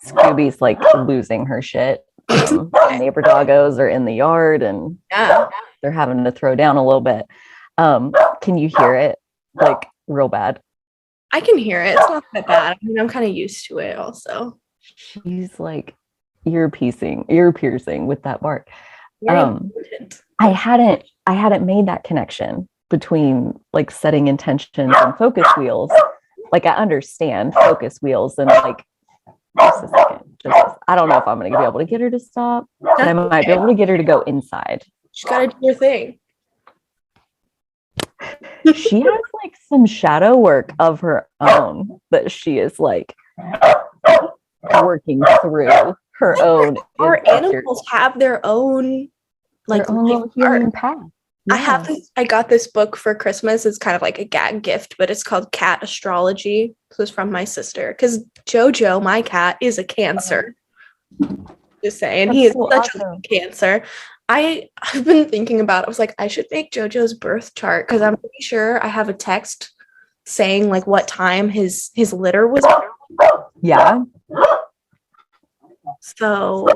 Scooby's like losing her shit. Neighbor doggos are in the yard and they're having to throw down a little bit. Can you hear it like real bad? I can hear it. It's not that bad. I mean, I'm kind of used to it also. She's like ear piercing with that bark. I hadn't made that connection between like setting intentions and focus wheels. Like I understand focus wheels and like just a second. I don't know if I'm gonna be able to get her to stop, but I might be able to get her to go inside. She's gotta do her thing. She has like some shadow work of her own that she is like working through her own. Our animals have their own like their own little healing path. Yeah. I got this book for Christmas. It's kind of like a gag gift, but it's called Cat Astrology. This was from my sister because Jojo, my cat, is a Cancer. Just saying, he is such a Cancer. I've been thinking about it. I was like, I should make Jojo's birth chart because I'm pretty sure I have a text saying like what time his litter was. Yeah. So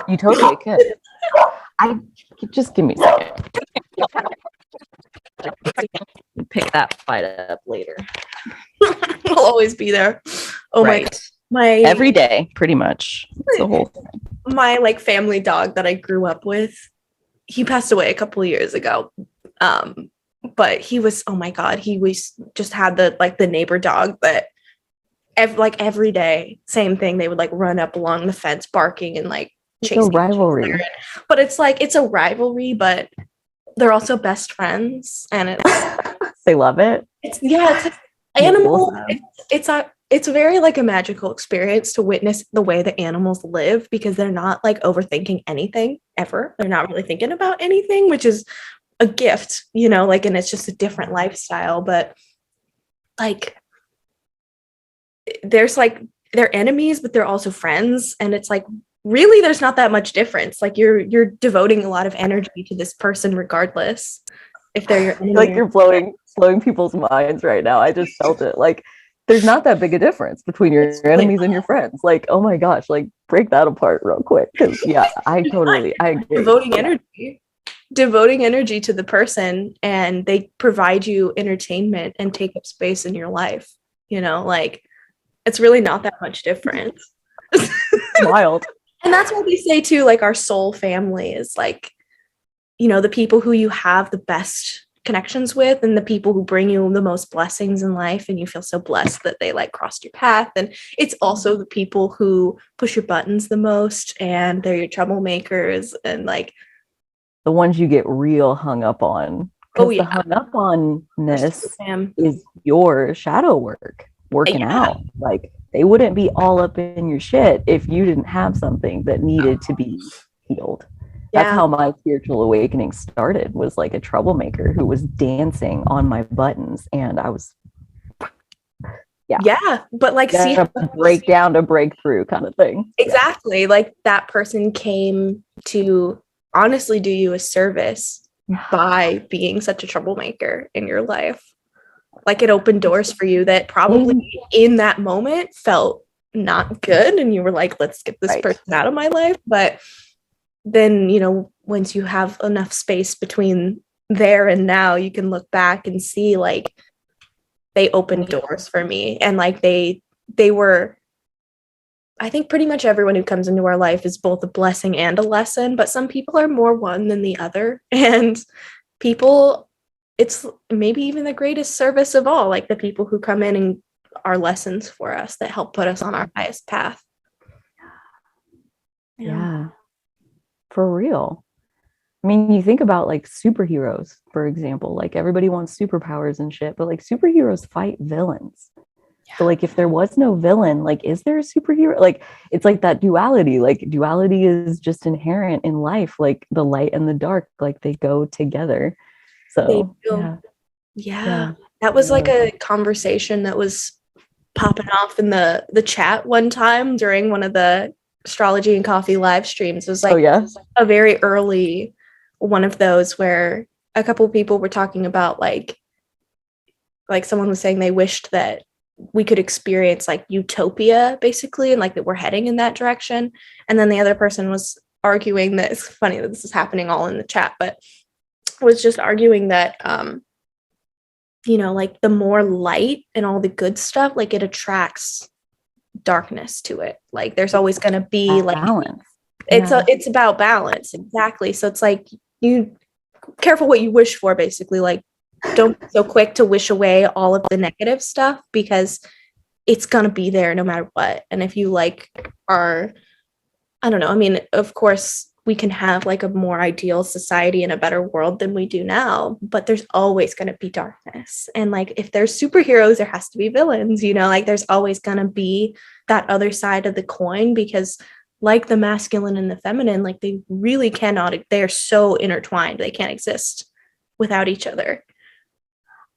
you totally could. Just give me a second. Pick that fight up later. I'll always be there. Oh right. my every day, pretty much. It's the whole thing. My like family dog that I grew up with, he passed away a couple of years ago. But he was, oh my God, he was just had the neighbor dog that every day, same thing. They would like run up along the fence barking and like chasing. It's a rivalry. But it's like, it's a rivalry, but they're also best friends. And it's they love it. It's like animal. It's very like a magical experience to witness the way the animals live because they're not like overthinking anything ever. They're not really thinking about anything, which is a gift, you know, like, and it's just a different lifestyle. But like, there's like, they're enemies, but they're also friends. And it's like, really, there's not that much difference. Like you're devoting a lot of energy to this person regardless if they're your enemy. Like you're blowing people's minds right now. I just felt it. Like there's not that big a difference between your enemies and your friends. Like, oh my gosh, like break that apart real quick. Because yeah, I agree. Devoting energy to the person and they provide you entertainment and take up space in your life. You know, like it's really not that much different. Wild. And that's what we say too, like our soul family is like, you know, the people who you have the best connections with and the people who bring you the most blessings in life and you feel so blessed that they like crossed your path. And it's also the people who push your buttons the most and they're your troublemakers and like the ones you get real hung up on. Oh yeah. The hung up on-ness is your shadow work working out. Like they wouldn't be all up in your shit if you didn't have something that needed to be healed. That's how my spiritual awakening started, was like a troublemaker who was dancing on my buttons. And I was, but like, see, break down to break through kind of thing. Exactly. Like that person came to honestly do you a service by being such a troublemaker in your life. Like it opened doors for you that probably in that moment felt not good. And you were like, let's get this person out of my life. But then, you know, once you have enough space between there and now, you can look back and see like they opened doors for me. And like they were, I think pretty much everyone who comes into our life is both a blessing and a lesson, but some people are more one than the other. And people, it's maybe even the greatest service of all, like the people who come in and are lessons for us that help put us on our highest path. Yeah. For real. I mean, you think about like superheroes, for example, like everybody wants superpowers and shit, but like superheroes fight villains. So like if there was no villain, like is there a superhero? Like it's like that duality. Like duality is just inherent in life. Like the light and the dark, like they go together. So that was like a conversation that was popping off in the chat one time during one of the Astrology and Coffee live streams. It was like, oh yeah, a very early one of those where a couple of people were talking about like someone was saying they wished that we could experience like utopia basically, and like that we're heading in that direction. And then the other person was arguing that, it's funny that this is happening all in the chat, but was just arguing that like the more light and all the good stuff, like it attracts darkness to it. Like there's always going to be like balance. It's about balance. Exactly. So it's like, you careful what you wish for, basically. Like, don't be so quick to wish away all of the negative stuff, because it's going to be there no matter what. And if you like are, I don't know, I mean, of course we can have like a more ideal society and a better world than we do now, but there's always going to be darkness. And like, if there's superheroes, there has to be villains, like there's always going to be that other side of the coin, because like the masculine and the feminine, like they really cannot, they're so intertwined. They can't exist without each other.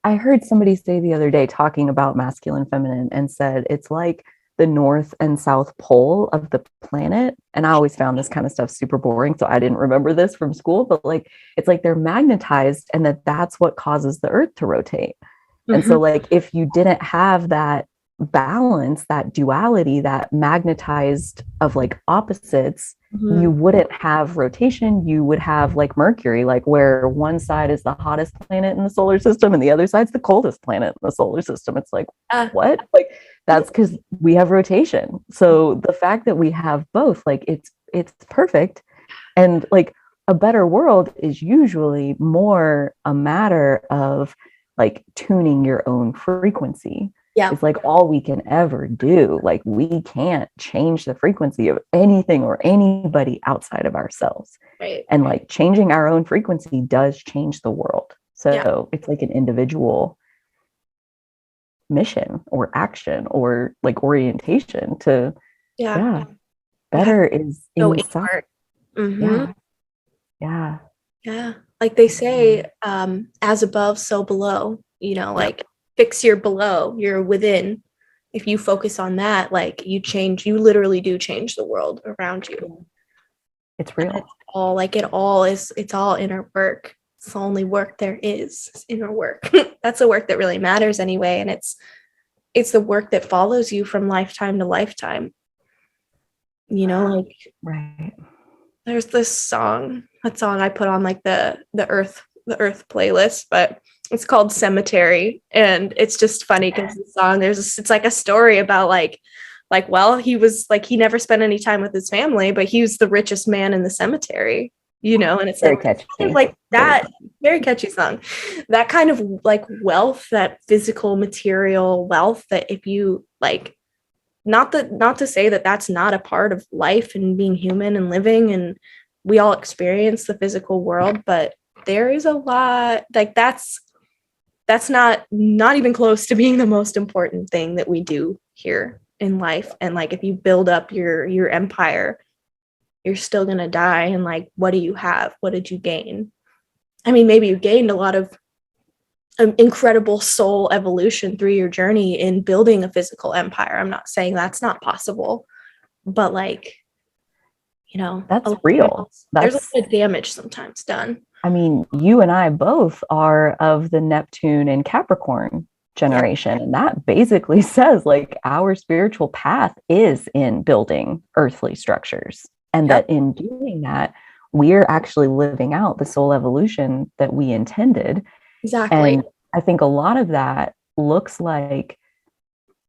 I heard somebody say the other day talking about masculine, feminine, and said it's like the North and South pole of the planet. And I always found this kind of stuff super boring, so I didn't remember this from school, but like, it's like they're magnetized, and that's what causes the Earth to rotate. Mm-hmm. And so like, if you didn't have that balance, that duality, that magnetized of like opposites, mm-hmm. you wouldn't have rotation. You would have like Mercury, like where one side is the hottest planet in the solar system and the other side's the coldest planet in the solar system. It's like, what? Like, that's because we have rotation. So the fact that we have both, like it's perfect. And like, a better world is usually more a matter of like tuning your own frequency. Yeah. It's like all we can ever do. Like, we can't change the frequency of anything or anybody outside of ourselves. Right. And like, changing our own frequency does change the world. So it's like an individual mission or action or like orientation to, better is inside. Mm-hmm. Yeah. Like they say, as above, so below, like, fix your below, you're within. If you focus on that, like, you literally do change the world around you. It's real. It's all inner work. It's the only work there is inner work. That's the work that really matters anyway. And it's the work that follows you from lifetime to lifetime. Like, right. There's this song I put on like the earth playlist, but it's called Cemetery, and it's just funny because the song it's like a story about like well, he was like, he never spent any time with his family, but he was the richest man in the cemetery, and it's very catchy. Like that very catchy song, that kind of like wealth, that physical material wealth, that if you like, not to say that that's not a part of life and being human and living, and we all experience the physical world, but there is a lot like that's not even close to being the most important thing that we do here in life. And like, if you build up your empire, you're still going to die. And like, what do you have? What did you gain? I mean, maybe you gained a lot of incredible soul evolution through your journey in building a physical empire. I'm not saying that's not possible, but like, that's real. There's a lot of damage sometimes done. I mean, you and I both are of the Neptune and Capricorn generation. Yeah. And that basically says like, our spiritual path is in building earthly structures. And that in doing that, we're actually living out the soul evolution that we intended. Exactly. And I think a lot of that looks like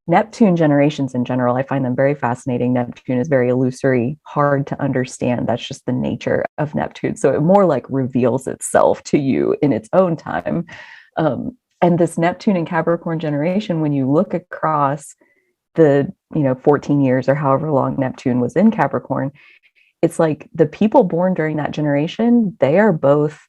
Neptune generations in general. I find them very fascinating. Neptune is very illusory, hard to understand. That's just the nature of Neptune. So it more like reveals itself to you in its own time. And this Neptune and Capricorn generation, when you look across the 14 years or however long Neptune was in Capricorn, it's like the people born during that generation, they are both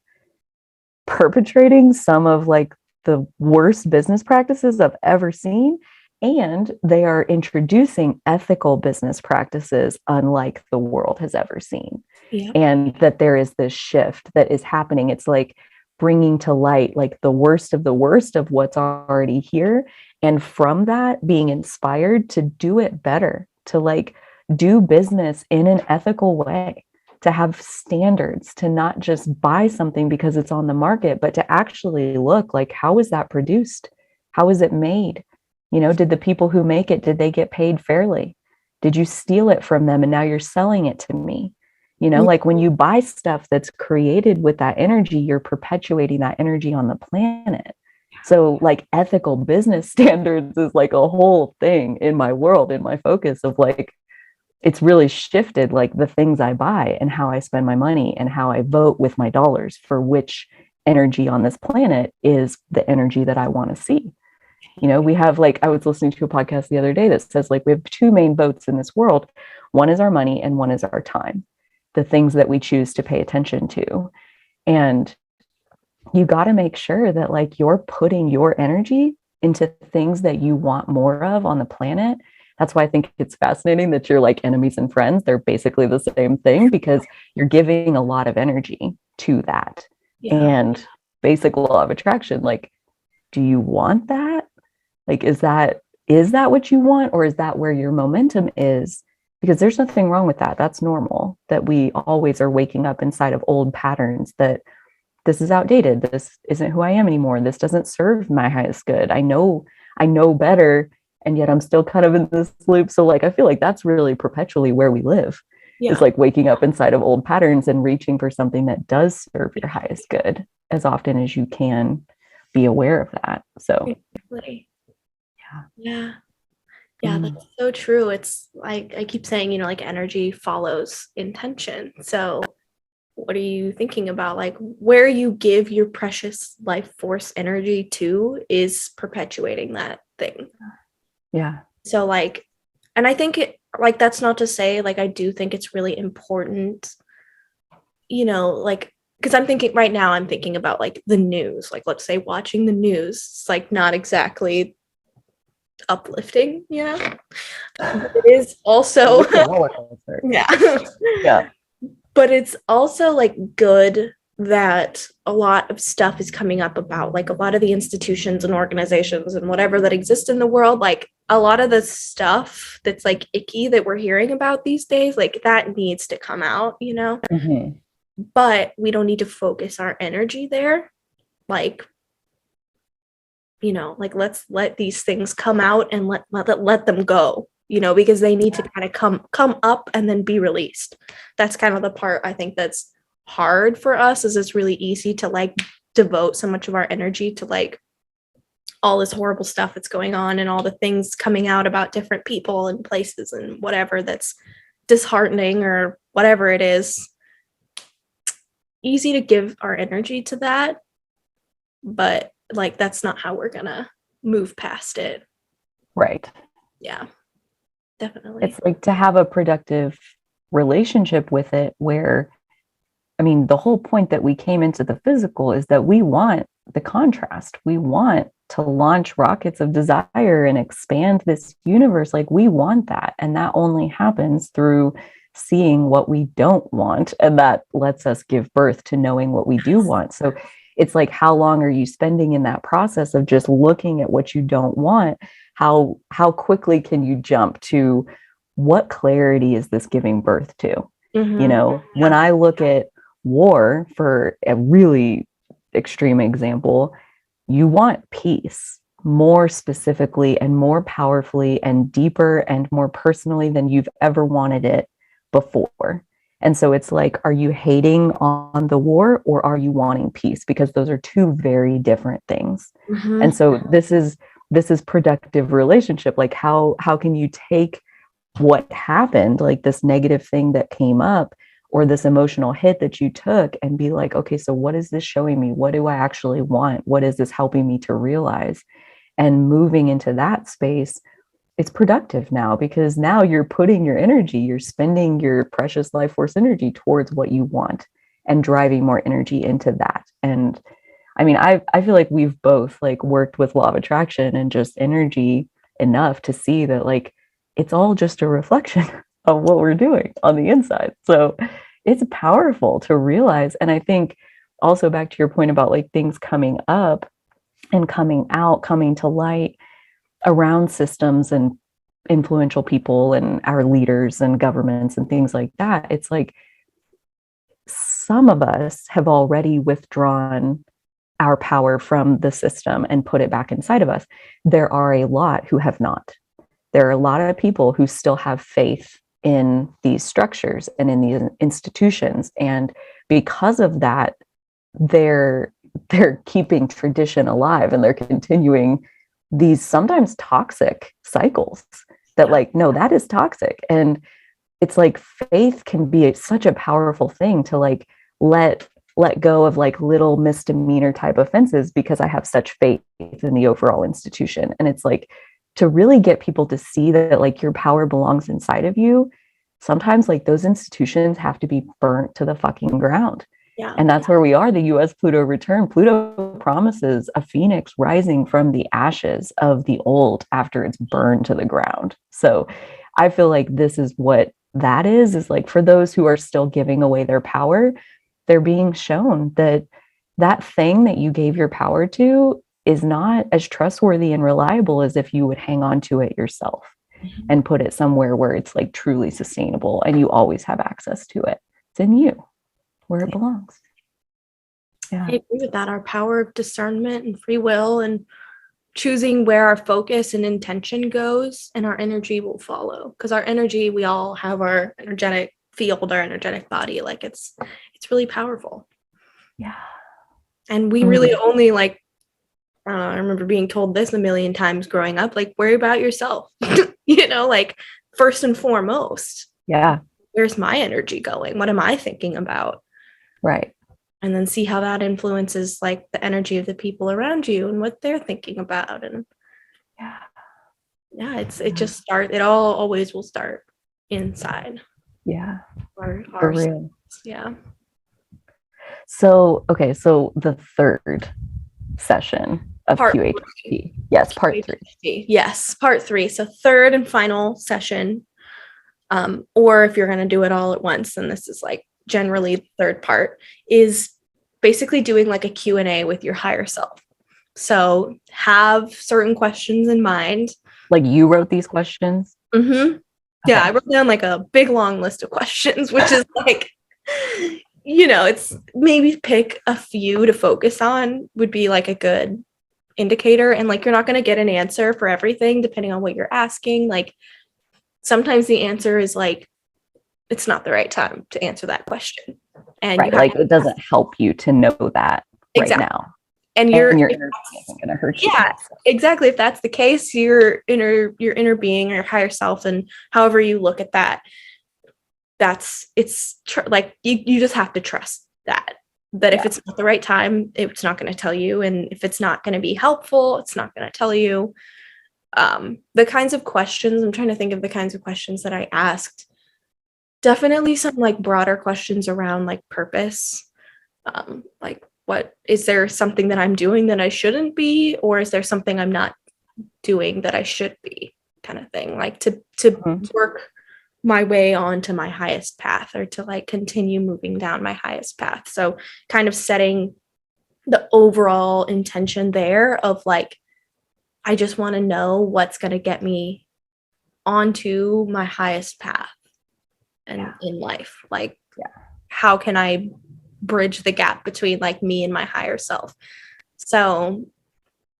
perpetrating some of like the worst business practices I've ever seen. And they are introducing ethical business practices unlike the world has ever seen. Yeah. And that there is this shift that is happening. It's like bringing to light like the worst of what's already here, And from that, being inspired to do it better, to like do business in an ethical way, to have standards, to not just buy something because it's on the market, but to actually look like, how is that produced? How is it made? You know, did the people who make it, did they get paid fairly? Did you steal it from them and now you're selling it to me? You know, like when you buy stuff that's created with that energy, you're perpetuating that energy on the planet. So like ethical business standards is like a whole thing in my world, in my focus of like, it's really shifted like the things I buy and how I spend my money and how I vote with my dollars for which energy on this planet is the energy that I want to see. You know, we have like, I was listening to a podcast the other day that says like we have two main votes in this world. One is our money and one is our time, the things that we choose to pay attention to. And you got to make sure that like you're putting your energy into things that you want more of on the planet. That's why I think it's fascinating that you're like enemies and friends. They're basically the same thing because you're giving a lot of energy to that. Yeah. And basic law of attraction, like, do you want that? Like, is that what you want? Or is that where your momentum is? Because there's nothing wrong with that. That's normal, that we always are waking up inside of old patterns that this is outdated. This isn't who I am anymore. This doesn't serve my highest good. I know better. And yet I'm still kind of in this loop. So like, I feel like that's really perpetually where we live. Yeah. It's like waking up inside of old patterns and reaching for something that does serve your highest good as often as you can be aware of that. So yeah. That's so true. It's like I keep saying, you know, like energy follows intention. So what are you thinking about? Like where you give your precious life force energy to is perpetuating that thing. Yeah. So like, and I think it, like, that's not to say, like, I do think it's really important, you know, like, because I'm thinking about like the news, like, let's say watching the news, it's like not exactly uplifting, you know, it is also, yeah. But it's also like good that a lot of stuff is coming up about like a lot of the institutions and organizations and whatever that exist in the world, like a lot of the stuff that's like icky that we're hearing about these days, like that needs to come out, you know. Mm-hmm. But we don't need to focus our energy there, like, you know, like let's let these things come out and let them go, you know, because they need to kind of come up and then be released. That's kind of the part I think that's hard for us, is it's really easy to like devote so much of our energy to like all this horrible stuff that's going on and all the things coming out about different people and places and whatever that's disheartening or whatever it is. Easy to give our energy to that, but like that's not how we're gonna move past it. Right. Yeah, definitely. It's like to have a productive relationship with it where, I mean, the whole point that we came into the physical is that we want the contrast. We want to launch rockets of desire and expand this universe. Like we want that. And that only happens through seeing what we don't want. And that lets us give birth to knowing what we do want. So it's like, how long are you spending in that process of just looking at what you don't want? How quickly can you jump to what clarity is this giving birth to? Mm-hmm. You know, when I look at war, for a really extreme example, you want peace more specifically and more powerfully and deeper and more personally than you've ever wanted it before. And so it's like, are you hating on the war or are you wanting peace? Because those are two very different things. Mm-hmm. And so this is productive relationship. Like how can you take what happened, like this negative thing that came up or this emotional hit that you took, and be like, okay, so what is this showing me? What do I actually want? What is this helping me to realize? And moving into that space, it's productive now, because now you're putting your energy, you're spending your precious life force energy towards what you want and driving more energy into that. And I mean, I feel like we've both like worked with law of attraction and just energy enough to see that like, it's all just a reflection of what we're doing on the inside. So it's powerful to realize. And I think also back to your point about like things coming up and coming out, coming to light, around systems and influential people and our leaders and governments and things like that, it's like some of us have already withdrawn our power from the system and put it back inside of us. There are a lot who have not. There are a lot of people who still have faith in these structures and in these institutions. And because of that, they're keeping tradition alive, and they're continuing these sometimes toxic cycles that, like, no, that is toxic. And it's like faith can be such a powerful thing to like let go of like little misdemeanor type offenses because I have such faith in the overall institution. And it's like, to really get people to see that like your power belongs inside of you, sometimes like those institutions have to be burnt to the fucking ground. Yeah. And that's where we are, the US Pluto return. Pluto promises a phoenix rising from the ashes of the old after it's burned to the ground. So I feel like this is what that is like, for those who are still giving away their power, they're being shown that that thing that you gave your power to is not as trustworthy and reliable as if you would hang on to it yourself and put it somewhere where it's like truly sustainable and you always have access to it. It's in you, where it belongs. Yeah. I agree with that. Our power of discernment and free will and choosing where our focus and intention goes, and our energy will follow. Because our energy, we all have our energetic field, our energetic body. Like it's really powerful. Yeah. And we really only like, I remember being told this a million times growing up, like, worry about yourself, like first and foremost. Yeah. Where's my energy going? What am I thinking about? Right. And then see how that influences like the energy of the people around you and what they're thinking about. And it all always will start inside. Yeah. For real. Yeah. So, okay. So the third session of QHHT. Yes, part QHHT. 3. Yes, part 3. So third and final session. Or if you're going to do it all at once, then this is like generally the third part, is basically doing like a Q&A with your higher self. So have certain questions in mind. Like you wrote these questions? Mm-hmm. Okay. Yeah, I wrote down like a big long list of questions, which is like, it's maybe pick a few to focus on would be like a good indicator. And like, you're not going to get an answer for everything depending on what you're asking. Like sometimes the answer is like, it's not the right time to answer that question. And right, like it doesn't help you to know that exactly. Right now. And your energy isn't going to hurt you. Yeah, exactly. If that's the case, your inner being or your higher self, and however you look at that, like you just have to trust that if it's not the right time, it's not going to tell you. And if it's not going to be helpful, it's not going to tell you. The kinds of questions, I'm trying to think of the kinds of questions that I asked. Definitely some like broader questions around like purpose. Like, what is there something that I'm doing that I shouldn't be, or is there something I'm not doing that I should be, kind of thing, like to work my way onto my highest path, or to like continue moving down my highest path. So kind of setting the overall intention there of like, I just want to know what's going to get me onto my highest path and in life. Like, how can I bridge the gap between like me and my higher self? So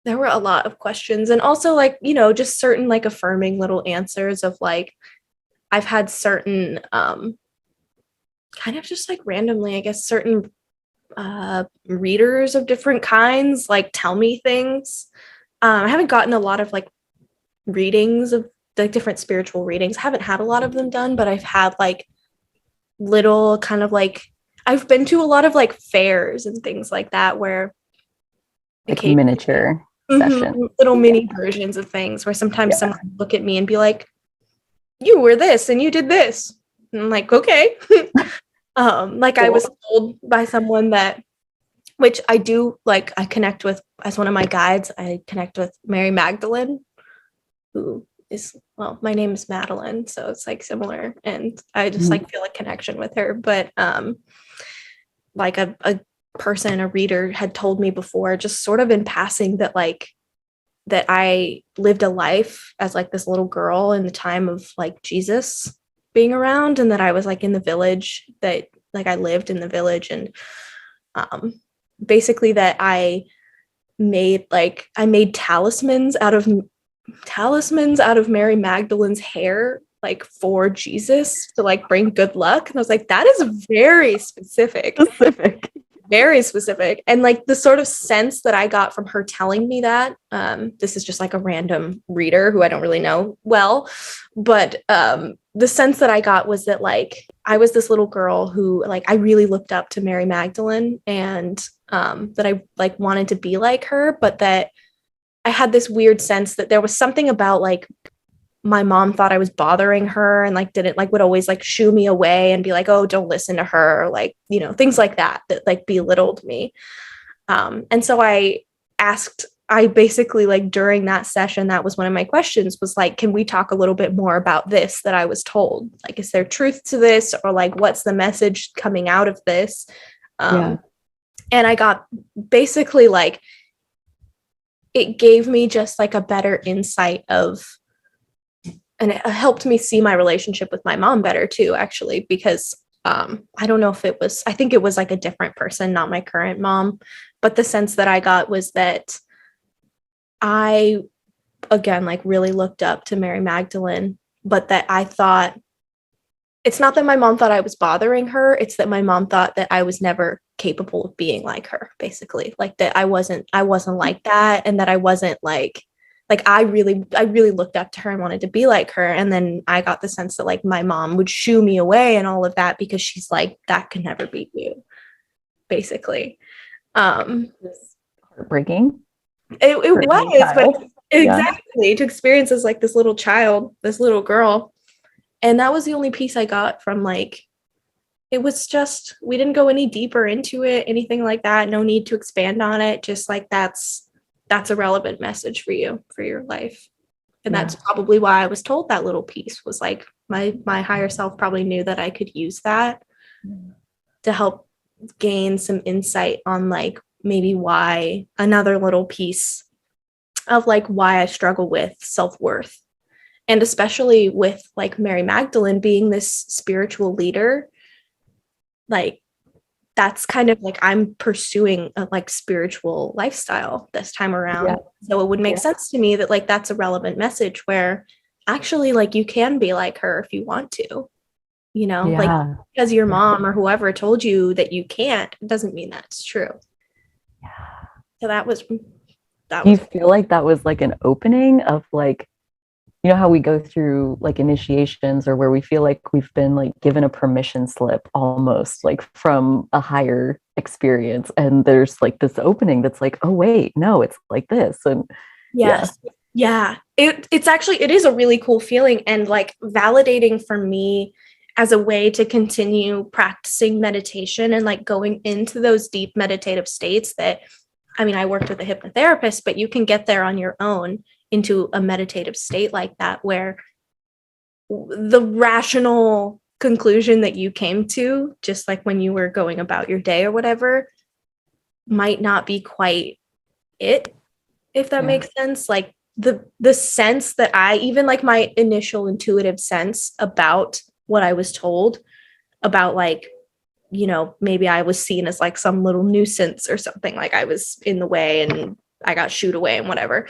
there were a lot of questions, and also like, just certain like affirming little answers of like, I've had certain kind of just like randomly, I guess, certain readers of different kinds like tell me things. I haven't gotten a lot of like readings of like different spiritual readings. I haven't had a lot of them done, but I've had like little kind of like, I've been to a lot of like fairs and things like that where like miniature sessions, little mini versions of things where sometimes someone would look at me and be like, you were this and you did this. And I'm like, okay. Like cool. I was told by someone that, which I do, like I connect with as one of my guides, I connect with Mary Magdalene, who is, well, my name is Madeline, so it's like similar, and I just like feel a connection with her. But like a person, a reader had told me before, just sort of in passing, that like that I lived a life as like this little girl in the time of like Jesus being around, and that I was like in the village, that like I lived in the village, and basically that I made talismans out of Mary Magdalene's hair, like for Jesus to like bring good luck. And I was like, that is very specific. Very specific. And like the sort of sense that I got from her telling me that, this is just like a random reader who I don't really know well, but the sense that I got was that like I was this little girl who like I really looked up to Mary Magdalene, and that I like wanted to be like her, but that I had this weird sense that there was something about like my mom thought I was bothering her, and like didn't like would always like shoo me away and be like, oh, don't listen to her, or like, you know, things like that like belittled me. And so I basically like during that session, that was one of my questions, was like, can we talk a little bit more about this that I was told? Like, is there truth to this, or like what's the message coming out of this? And I got basically like, it gave me just like a better insight of, and it helped me see my relationship with my mom better too, actually, because I don't know if it was, I think it was like a different person, not my current mom, but the sense that I got was that I, again, like really looked up to Mary Magdalene, but that I thought, it's not that my mom thought I was bothering her, it's that my mom thought that I was never capable of being like her, basically, like that I wasn't like that, and that I wasn't like I really looked up to her and wanted to be like her. And then I got the sense that like my mom would shoo me away and all of that, because she's like, that can never be you, basically. It's heartbreaking. It was, but exactly, to experience as like this little child, this little girl. And that was the only piece I got from like, it was just, we didn't go any deeper into it, anything like that. No need to expand on it. Just like, that's a relevant message for you, for your life. And that's probably why I was told that little piece, was like my higher self probably knew that I could use that to help gain some insight on like maybe why, another little piece of like why I struggle with self-worth. And especially with like Mary Magdalene being this spiritual leader, like that's kind of like I'm pursuing a like spiritual lifestyle this time around. So it would make sense to me that like that's a relevant message, where actually like you can be like her if you want to, you know, like because your mom or whoever told you that you can't, it doesn't mean that's true. So that was Do you feel like that was like an opening of like, you know how we go through like initiations, or where we feel like we've been like given a permission slip almost like from a higher experience, and there's like this opening that's like, oh wait, no, it's like this. And it's actually, it is a really cool feeling, and like validating for me as a way to continue practicing meditation and like going into those deep meditative states that, I mean, I worked with a hypnotherapist, but you can get there on your own into a meditative state like that, where the rational conclusion that you came to, just like when you were going about your day or whatever, might not be quite it, if that makes sense. Like the sense that I, even like my initial intuitive sense about what I was told about, like, you know, maybe I was seen as like some little nuisance or something, like I was in the way and I got shooed away and whatever.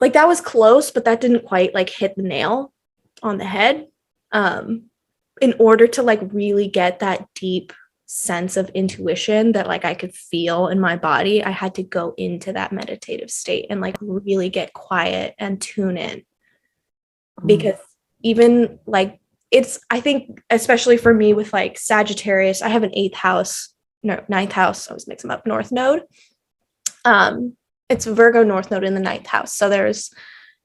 Like that was close, but that didn't quite like hit the nail on the head. In order to like really get that deep sense of intuition that like I could feel in my body, I had to go into that meditative state and like really get quiet and tune in. Because even like I think especially for me with like Sagittarius, I have an ninth house, I always mix them up, North Node. It's Virgo North Node in the ninth house. So there's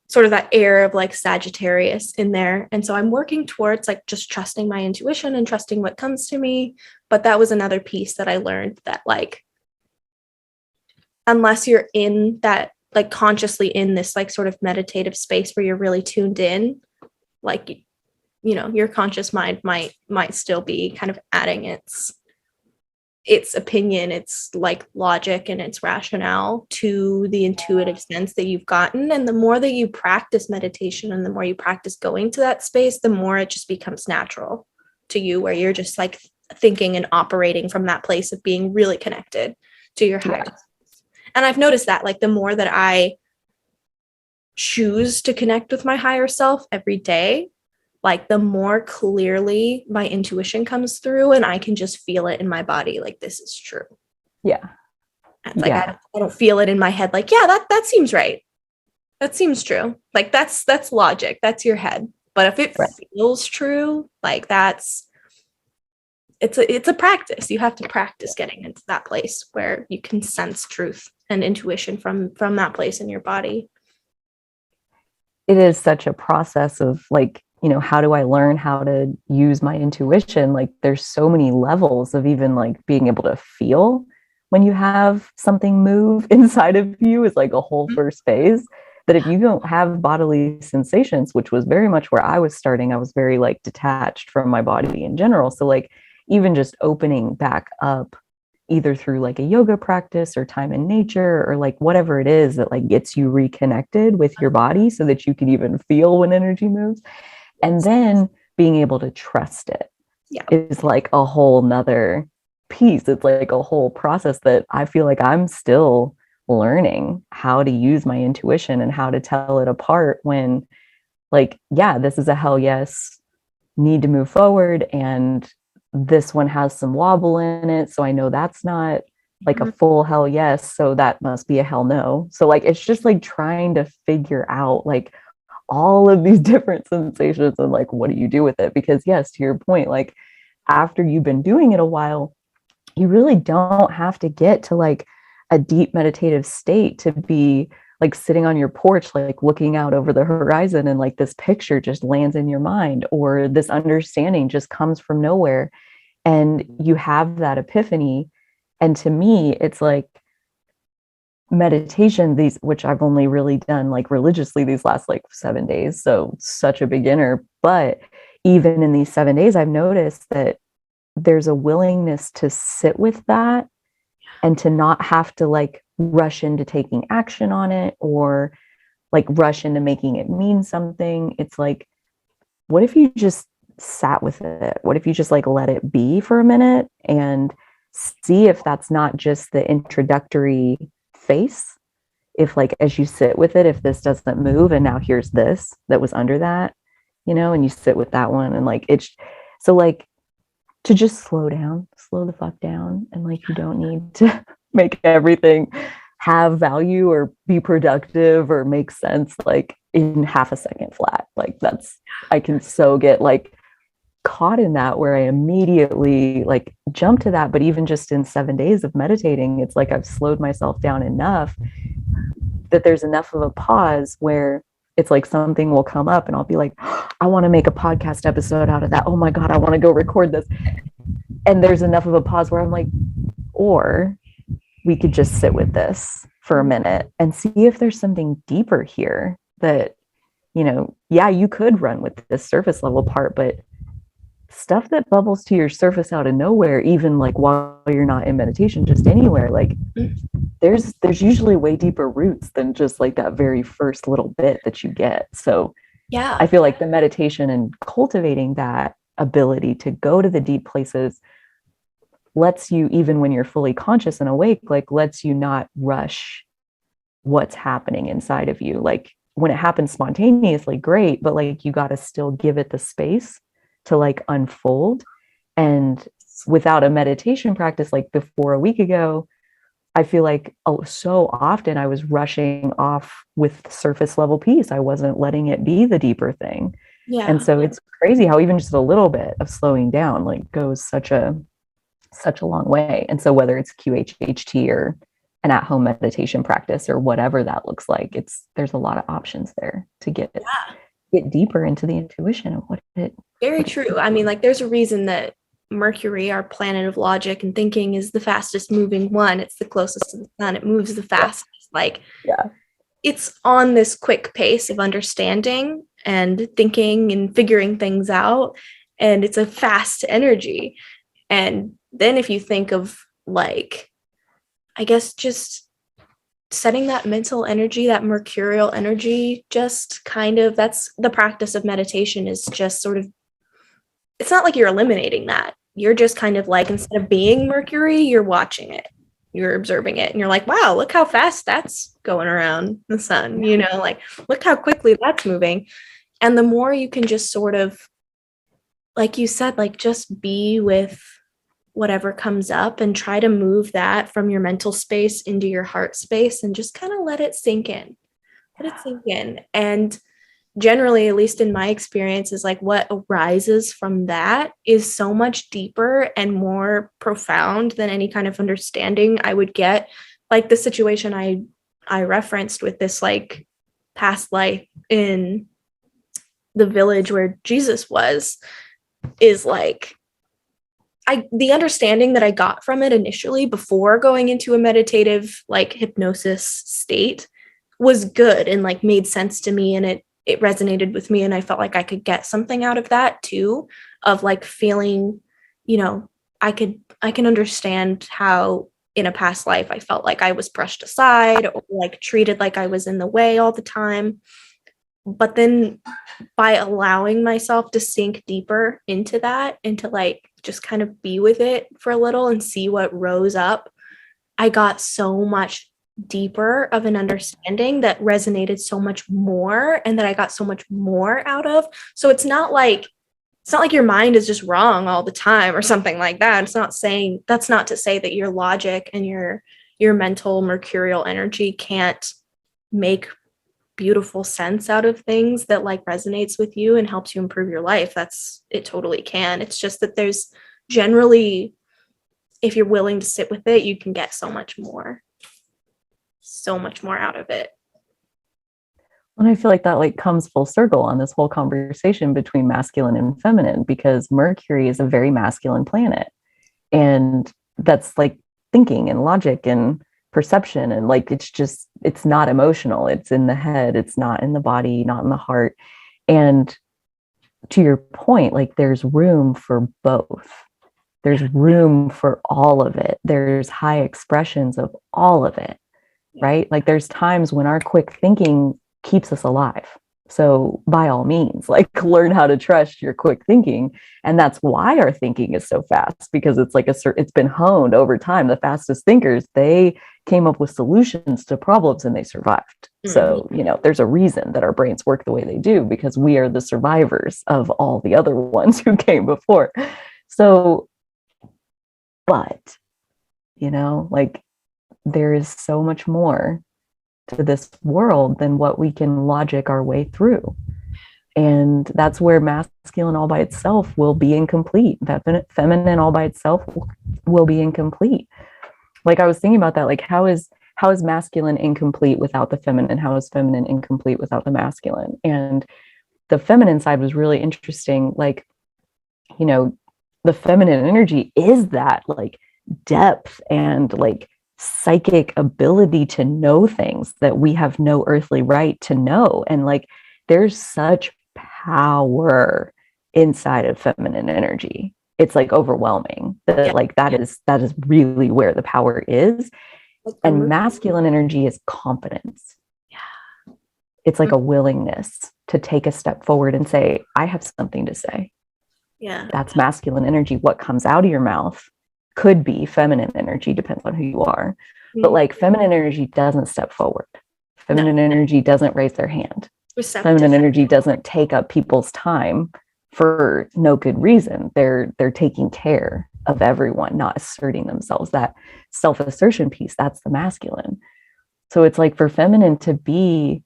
sort of that air of like Sagittarius in there. And so I'm working towards like just trusting my intuition and trusting what comes to me. But that was another piece that I learned, that like, unless you're in that, like consciously in this like sort of meditative space where you're really tuned in, like, you know, your conscious mind might still be kind of adding its its opinion, its like logic and its rationale to the intuitive sense that you've gotten. And the more that you practice meditation and the more you practice going to that space, the more it just becomes natural to you, where you're just like thinking and operating from that place of being really connected to your higher self. And I've noticed that like the more that I choose to connect with my higher self every day, like the more clearly my intuition comes through and I can just feel it in my body. Like, this is true. Yeah. It's like, I don't feel it in my head. Like, yeah, that seems right. That seems true. Like that's logic. That's your head. But if it feels true, like it's a practice. You have to practice getting into that place where you can sense truth and intuition from that place in your body. It is such a process of like, you know, how do I learn how to use my intuition? Like there's so many levels of even like being able to feel when you have something move inside of you is like a whole first phase. That if you don't have bodily sensations, which was very much where I was starting, I was very like detached from my body in general. So like even just opening back up either through like a yoga practice or time in nature or like whatever it is that like gets you reconnected with your body so that you can even feel when energy moves. And then being able to trust it is like a whole nother piece. It's like a whole process that I feel like I'm still learning how to use my intuition and how to tell it apart when like, yeah, this is a hell yes, need to move forward. And this one has some wobble in it. So I know that's not like a full hell yes. So that must be a hell no. So like, it's just like trying to figure out like all of these different sensations and like, what do you do with it? Because yes, to your point, like after you've been doing it a while, you really don't have to get to like a deep meditative state to be like sitting on your porch, like looking out over the horizon and like this picture just lands in your mind or this understanding just comes from nowhere and you have that epiphany. And to me, it's like meditation, these, which I've only really done like religiously these last like 7 days. So such a beginner, but even in these 7 days, I've noticed that there's a willingness to sit with that and to not have to like rush into taking action on it or like rush into making it mean something. It's like, what if you just sat with it? What if you just like let it be for a minute and see if that's not just the introductory face? If like, as you sit with it, if this doesn't move and now here's this that was under that, you know, and you sit with that one and like, it's so like, to just slow the fuck down. And like, you don't need to make everything have value or be productive or make sense like in half a second flat. Like that's, I can so get like caught in that where I immediately like jump to that. But even just in 7 days of meditating, it's like I've slowed myself down enough that there's enough of a pause where it's like something will come up and I'll be like, oh, I want to make a podcast episode out of that. Oh my God, I want to go record this. And there's enough of a pause where I'm like, or we could just sit with this for a minute and see if there's something deeper here that, you know, yeah, you could run with this surface level part, but stuff that bubbles to your surface out of nowhere, even like while you're not in meditation, just anywhere, like there's usually way deeper roots than just like that very first little bit that you get. So yeah, I feel like the meditation and cultivating that ability to go to the deep places lets you, even when you're fully conscious and awake, like lets you not rush what's happening inside of you. Like when it happens spontaneously, great, but like you got to still give it the space to like unfold. And without a meditation practice, like before a week ago, I feel like so often I was rushing off with surface level peace. I wasn't letting it be the deeper thing. yeah. And so it's crazy how even just a little bit of slowing down like goes such a long way. And so whether it's QHHT or an at-home meditation practice or whatever that looks like, there's a lot of options there to get deeper into the intuition of what it. Very true. I mean, like there's a reason that Mercury, our planet of logic and thinking, is the fastest moving one. It's the closest to the sun. It moves the fastest. Like, it's on this quick pace of understanding and thinking and figuring things out. And it's a fast energy. And then if you think of like, I guess just setting that mental energy, that mercurial energy, just kind of, that's the practice of meditation, is just sort of, it's not like you're eliminating that. You're just kind of like, instead of being Mercury, you're watching it, you're observing it, and you're like, wow, look how fast that's going around the sun, you know, like, look how quickly that's moving. And the more you can just sort of, like you said, like just be with whatever comes up and try to move that from your mental space into your heart space and just kind of let it sink in. Let it sink in. And generally, at least in my experience, is like what arises from that is so much deeper and more profound than any kind of understanding I would get. Like the situation I referenced with this like past life in the village where Jesus was, is like, the understanding that I got from it initially before going into a meditative like hypnosis state was good and like made sense to me, and it resonated with me, and I felt like I could get something out of that too, of like feeling, you know, I can understand how in a past life I felt like I was brushed aside or like treated like I was in the way all the time. But then by allowing myself to sink deeper into that, and to like just kind of be with it for a little and see what rose up, I got so much deeper of an understanding that resonated so much more, and that I got so much more out of. So it's not like your mind is just wrong all the time or something like that. It's not saying, that's not to say that your logic and your mental mercurial energy can't make beautiful sense out of things that like resonates with you and helps you improve your life. It totally can. It's just that there's generally, if you're willing to sit with it, you can get so much more out of it. And I feel like that like comes full circle on this whole conversation between masculine and feminine, because Mercury is a very masculine planet, and that's like thinking and logic and perception, and like it's not emotional, it's in the head, it's not in the body, not in the heart. And to your point, like there's room for both. There's room for all of it. There's high expressions of all of it, right? Like there's times when our quick thinking keeps us alive. So by all means, like learn how to trust your quick thinking. And that's why our thinking is so fast, because it's like it's been honed over time. The fastest thinkers, they came up with solutions to problems and they survived. So, you know, there's a reason that our brains work the way they do, because we are the survivors of all the other ones who came before. So, but, you know, like there is so much more to this world than what we can logic our way through. And that's where masculine all by itself will be incomplete. Feminine all by itself will be incomplete. Like I was thinking about that, like how is masculine incomplete without the feminine? How is feminine incomplete without the masculine? And the feminine side was really interesting. Like, you know, the feminine energy is that like depth and like psychic ability to know things that we have no earthly right to know. And like there's such power inside of feminine energy. It's like overwhelming that like that is really where the power is. And masculine energy is confidence. Yeah. It's like a willingness to take a step forward and say, I have something to say. Yeah. That's masculine energy. What comes out of your mouth could be feminine energy, depends on who you are. But like feminine energy doesn't step forward. Feminine energy doesn't raise their hand. Feminine energy doesn't take up people's time for no good reason. They're taking care of everyone, not asserting themselves. That self-assertion piece, that's the masculine. So it's like for feminine to be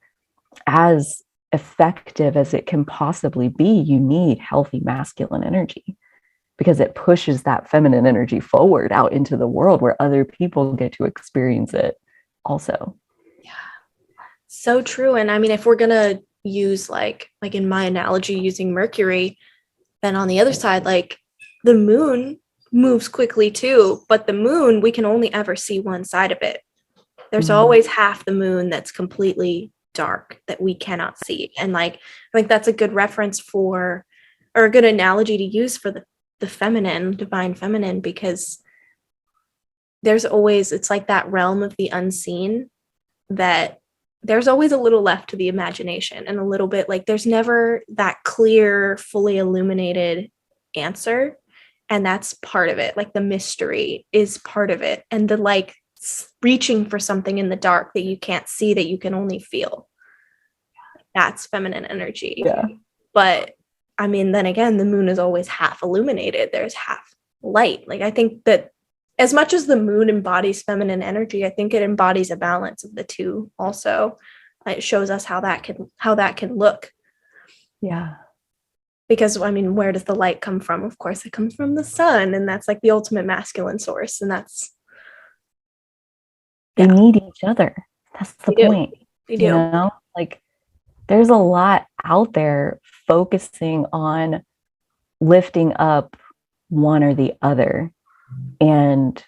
as effective as it can possibly be, you need healthy masculine energy, because it pushes that feminine energy forward out into the world where other people get to experience it also. Yeah. So true. And I mean, if we're going to use like in my analogy, using Mercury, then on the other side, like the moon moves quickly too, but the moon, we can only ever see one side of it. There's always half the moon that's completely dark that we cannot see. And like, I think that's a good reference for, or a good analogy to use for the feminine, divine feminine, because there's always, it's like that realm of the unseen, that there's always a little left to the imagination, and a little bit like there's never that clear, fully illuminated answer. And that's part of it. Like the mystery is part of it. And the like reaching for something in the dark that you can't see, that you can only feel. That's feminine energy. Yeah. But I mean, then again, the moon is always half illuminated. There's half light. Like I think that as much as the moon embodies feminine energy, I think it embodies a balance of the two also. It shows us how that can look. Yeah. Because I mean, where does the light come from? Of course, it comes from the sun, and that's like the ultimate masculine source. And that's they need each other. That's the point. They do. You know, like there's a lot out there focusing on lifting up one or the other. And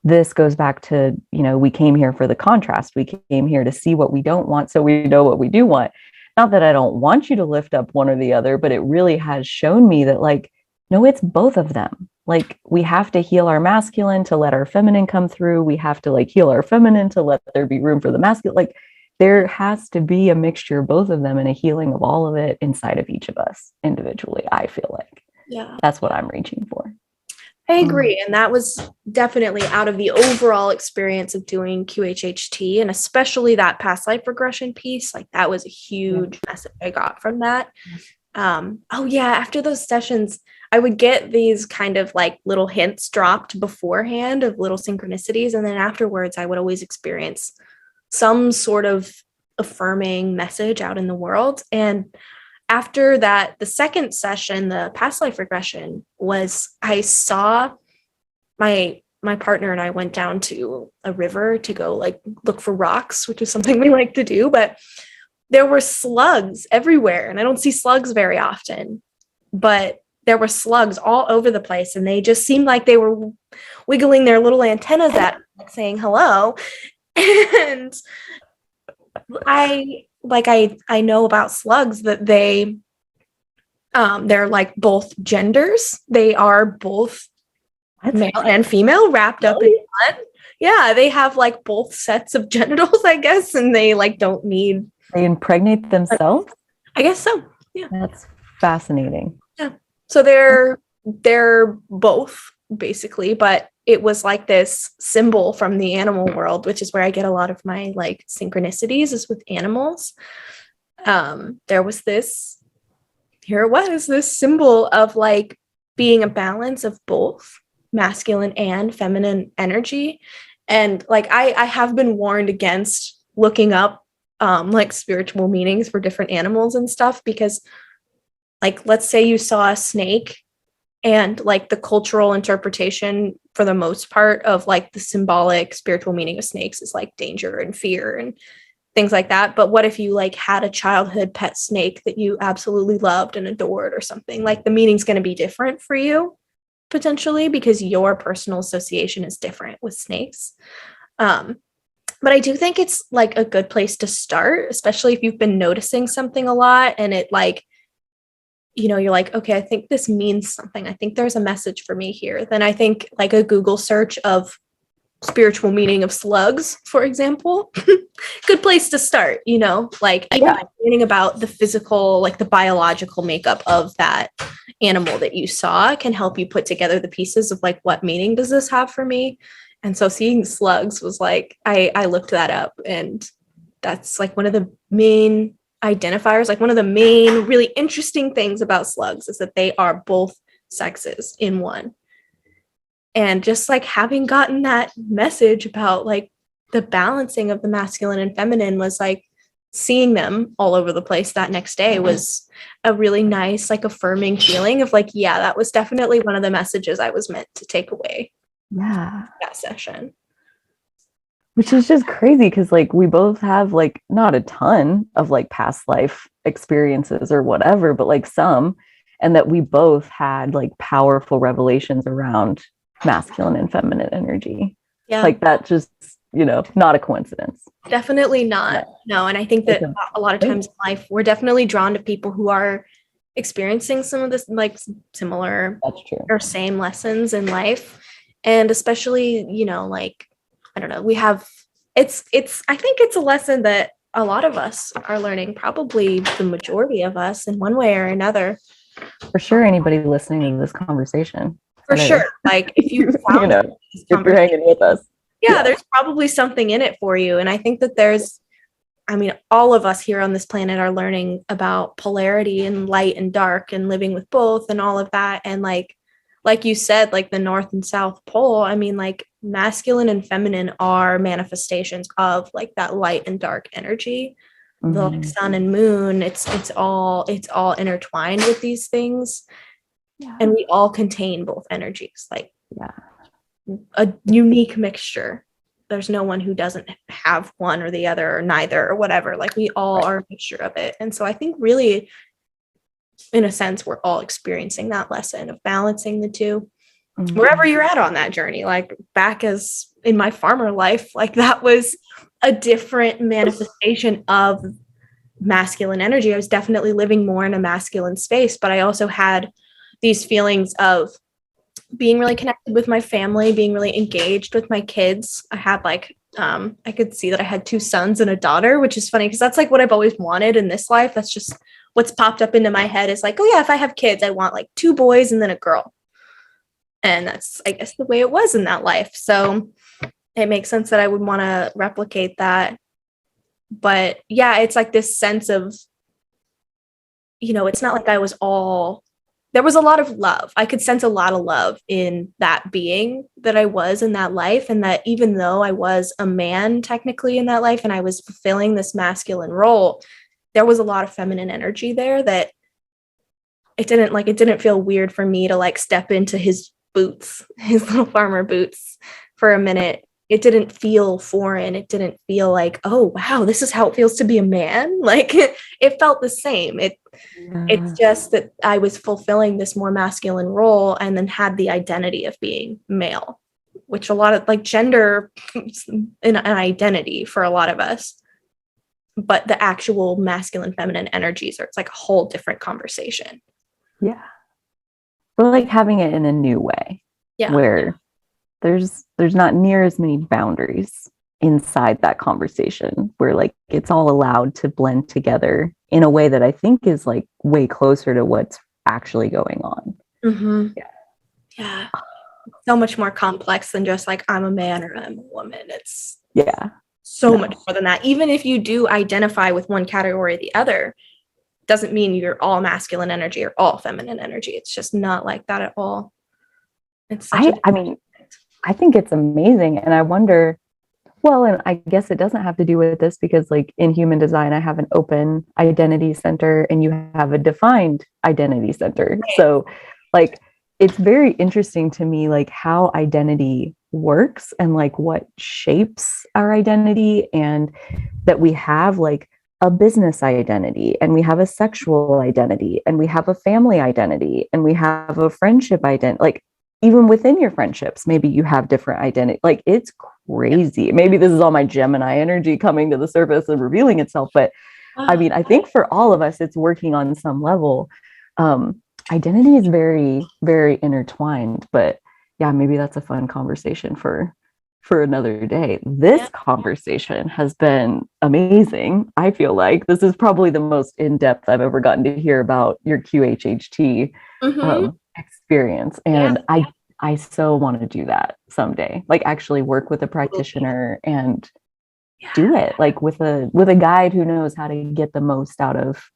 this goes back to, you know, we came here for the contrast. We came here to see what we don't want, so we know what we do want. Not that I don't want you to lift up one or the other, but it really has shown me that, like, no, it's both of them. Like, we have to heal our masculine to let our feminine come through. We have to like heal our feminine to let there be room for the masculine. Like, there has to be a mixture of both of them and a healing of all of it inside of each of us individually. I feel like that's what I'm reaching for. I agree. And that was definitely out of the overall experience of doing QHHT, and especially that past life regression piece. Like that was a huge message I got from that. After those sessions, I would get these kind of like little hints dropped beforehand of little synchronicities. And then afterwards, I would always experience some sort of affirming message out in the world. And after that, the second session, the past life regression, was I saw my partner and I went down to a river to go like look for rocks, which is something we like to do, but there were slugs everywhere. And I don't see slugs very often, but there were slugs all over the place. And they just seemed like they were wiggling their little antennas at me, like saying hello. And I know about slugs that they're like both genders. They are both male and female wrapped up in one. Yeah, they have like both sets of genitals, I guess, and they like don't need. They impregnate themselves? I guess so. Yeah. That's fascinating. Yeah. So they're both basically, but it was like this symbol from the animal world, which is where I get a lot of my like synchronicities, is with animals. There was this symbol of like being a balance of both masculine and feminine energy. And like, I have been warned against looking up like spiritual meanings for different animals and stuff, because like, let's say you saw a snake, and like the cultural interpretation for the most part of like the symbolic spiritual meaning of snakes is like danger and fear and things like that. But what if you like had a childhood pet snake that you absolutely loved and adored or something? Like the meaning's going to be different for you potentially, because your personal association is different with snakes. But I do think it's like a good place to start, especially if you've been noticing something a lot and it like, you know, you're like, okay, I think this means something. I think there's a message for me here. Then I think like a Google search of spiritual meaning of slugs, for example, good place to start, you know, like learning about the physical, like the biological makeup of that animal that you saw can help you put together the pieces of like, what meaning does this have for me? And so seeing slugs was like, I looked that up, and that's like one of the main identifiers, like one of the main really interesting things about slugs is that they are both sexes in one. And just like having gotten that message about like the balancing of the masculine and feminine, was like seeing them all over the place that next day was a really nice, like affirming feeling of like, yeah, that was definitely one of the messages I was meant to take away. Yeah. That session. Which is just crazy, because like we both have like not a ton of like past life experiences or whatever, but like some, and that we both had like powerful revelations around masculine and feminine energy. Yeah. Like that just, you know, not a coincidence. Definitely not. No. And I think that a lot of times in life, we're definitely drawn to people who are experiencing some of this like similar or same lessons in life. And especially, like, I don't know, we have, I think it's a lesson that a lot of us are learning, probably the majority of us in one way or another. For sure, anybody listening to this conversation. For sure. Like if you found if you're hanging with us. Yeah, there's probably something in it for you. And I think that all of us here on this planet are learning about polarity and light and dark and living with both and all of that. And like you said, like the North and South Pole, I mean, like masculine and feminine are manifestations of like that light and dark energy. The like, sun and moon, it's all intertwined with these things. Yeah. And we all contain both energies, like a unique mixture. There's no one who doesn't have one or the other or neither or whatever. Like we all are a mixture of it. And so I think really, in a sense, we're all experiencing that lesson of balancing the two. Wherever you're at on that journey, like back as in my farmer life, like that was a different manifestation of masculine energy. I was definitely living more in a masculine space, but I also had these feelings of being really connected with my family, being really engaged with my kids. I had like, I could see that I had 2 sons and a daughter, which is funny because that's like what I've always wanted in this life. That's just what's popped up into my head is like, oh yeah, if I have kids, I want like 2 boys and then a girl. And that's, I guess, the way it was in that life. So it makes sense that I would want to replicate that. But yeah, it's like this sense of, it's not like there was a lot of love. I could sense a lot of love in that being that I was in that life. And that even though I was a man technically in that life and I was fulfilling this masculine role, there was a lot of feminine energy there that it didn't feel weird for me to like step into his boots, his little farmer boots for a minute. It didn't feel foreign. It didn't feel like, oh, wow, this is how it feels to be a man. Like it felt the same. It's just that I was fulfilling this more masculine role and then had the identity of being male, which a lot of like gender an identity for a lot of us. But the actual masculine, feminine energies it's like a whole different conversation. Yeah. We're like having it in a new way. Yeah. Where there's not near as many boundaries inside that conversation where like it's all allowed to blend together in a way that I think is like way closer to what's actually going on. Mm-hmm. Yeah. So much more complex than just like I'm a man or I'm a woman. It's so much more than that. Even if you do identify with one category or the other, doesn't mean you're all masculine energy or all feminine energy. It's just not like that at all. It's I think it's amazing. And I wonder, well, and I guess it doesn't have to do with this because like in human design, I have an open identity center and you have a defined identity center. So like, it's very interesting to me, like how identity works and like what shapes our identity, and that we have like a business identity and we have a sexual identity and we have a family identity and we have a friendship identity. Like even within your friendships, maybe you have different identity. Like it's crazy. Maybe this is all my Gemini energy coming to the surface and revealing itself. But I mean, I think for all of us, it's working on some level. Identity is very, very intertwined, but yeah, maybe that's a fun conversation for another day. This conversation has been amazing. I feel like this is probably the most in-depth I've ever gotten to hear about your QHHT experience. And I so want to do that someday, like actually work with a practitioner and do it like with a guide who knows how to get the most out of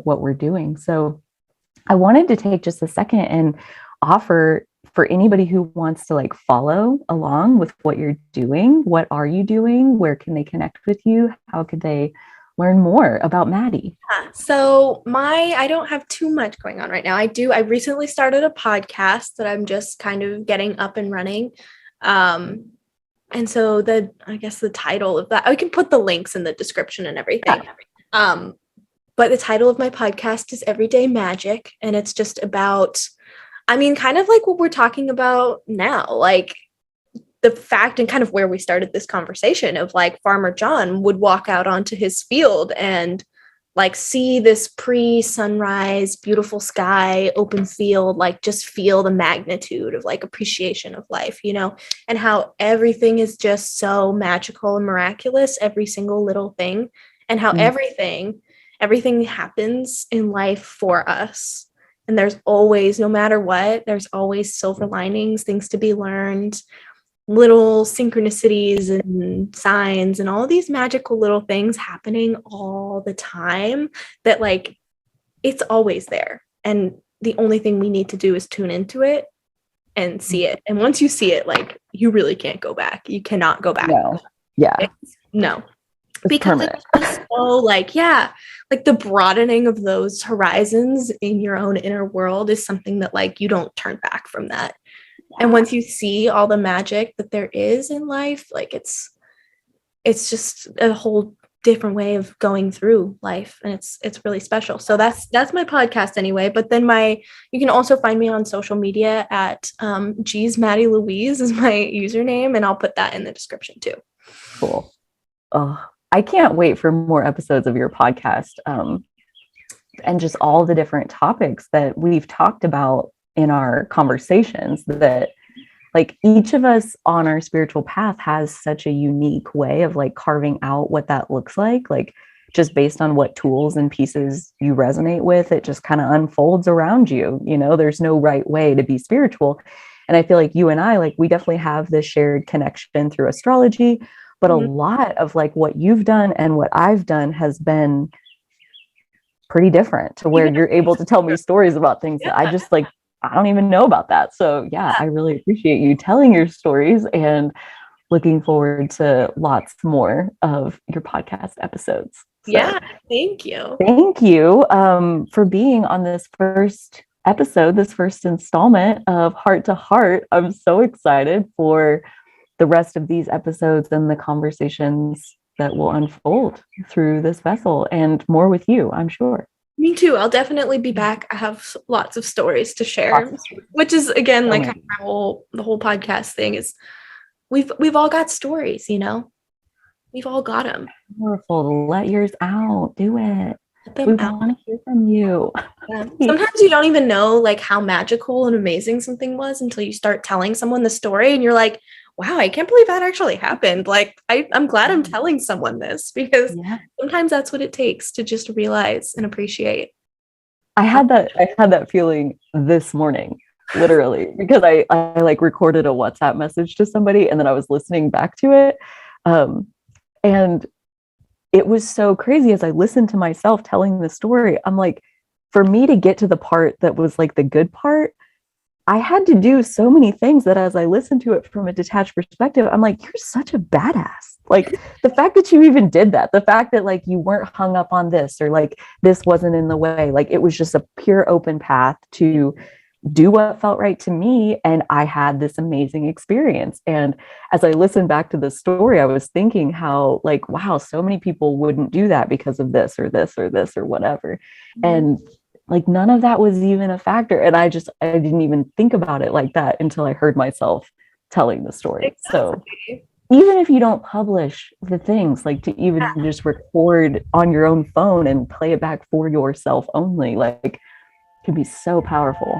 what we're doing. So I wanted to take just a second and offer for anybody who wants to like follow along with what you're doing. What are you doing? Where can they connect with you? How could they learn more about Maddie? So I don't have too much going on right now. I recently started a podcast that I'm just kind of getting up and running. And so I guess the title of that, I can put the links in the description and everything. But the title of my podcast is Everyday Magic. And it's just about, kind of like what we're talking about now, like the fact and kind of where we started this conversation of like Farmer John would walk out onto his field and like see this pre-sunrise, beautiful sky, open field, like just feel the magnitude of like appreciation of life, you know, and how everything is just so magical and miraculous, every single little thing, and how everything happens in life for us. And there's always, no matter what, there's always silver linings, things to be learned, little synchronicities and signs and all these magical little things happening all the time, that like it's always there. And the only thing we need to do is tune into it and see it. And once you see it, like you really can't go back. You cannot go back. No. Yeah. No. It's Because permanent. it's just so like, yeah, like the broadening of those horizons in your own inner world is something that like you don't turn back from that. And once you see all the magic that there is in life, like it's just a whole different way of going through life, and it's really special. So that's my podcast anyway. But then you can also find me on social media at Maddie Louise is my username, and I'll put that in the description too. Cool. Oh, I can't wait for more episodes of your podcast, and just all the different topics that we've talked about in our conversations, that like each of us on our spiritual path has such a unique way of like carving out what that looks like just based on what tools and pieces you resonate with. It just kind of unfolds around you. You know, there's no right way to be spiritual. And I feel like you and I, like, we definitely have this shared connection through astrology, but a lot of like what you've done and what I've done has been pretty different, to where you're able to tell me stories about things that I just like, I don't even know about that. So yeah, I really appreciate you telling your stories, and looking forward to lots more of your podcast episodes. So, yeah, thank you. Thank you for being on this first episode, this first installment of Heart to Heart. I'm so excited for the rest of these episodes and the conversations that will unfold through this vessel, and more with you, I'm sure. Me too. I'll definitely be back. I have lots of stories to share, which is again like the whole podcast thing is we've all got stories, you know. We've all got them. Powerful. Let yours out. Do it. We want to hear from you. Yeah. Sometimes you don't even know like how magical and amazing something was until you start telling someone the story, and you're like, wow, I can't believe that actually happened. Like, I'm glad I'm telling someone this, because sometimes that's what it takes to just realize and appreciate. I had that feeling this morning, literally, because I like recorded a WhatsApp message to somebody, and then I was listening back to it. And it was so crazy as I listened to myself telling the story. I'm like, for me to get to the part that was like the good part, I had to do so many things that as I listened to it from a detached perspective, I'm like, you're such a badass. Like the fact that you even did that, the fact that like you weren't hung up on this, or like this wasn't in the way, like it was just a pure open path to do what felt right to me. And I had this amazing experience. And as I listened back to the story, I was thinking how like, wow, so many people wouldn't do that because of this or this or this or whatever. And like none of that was even a factor. And I didn't even think about it like that until I heard myself telling the story. Exactly. So even if you don't publish the things, like to even just record on your own phone and play it back for yourself only, like can be so powerful.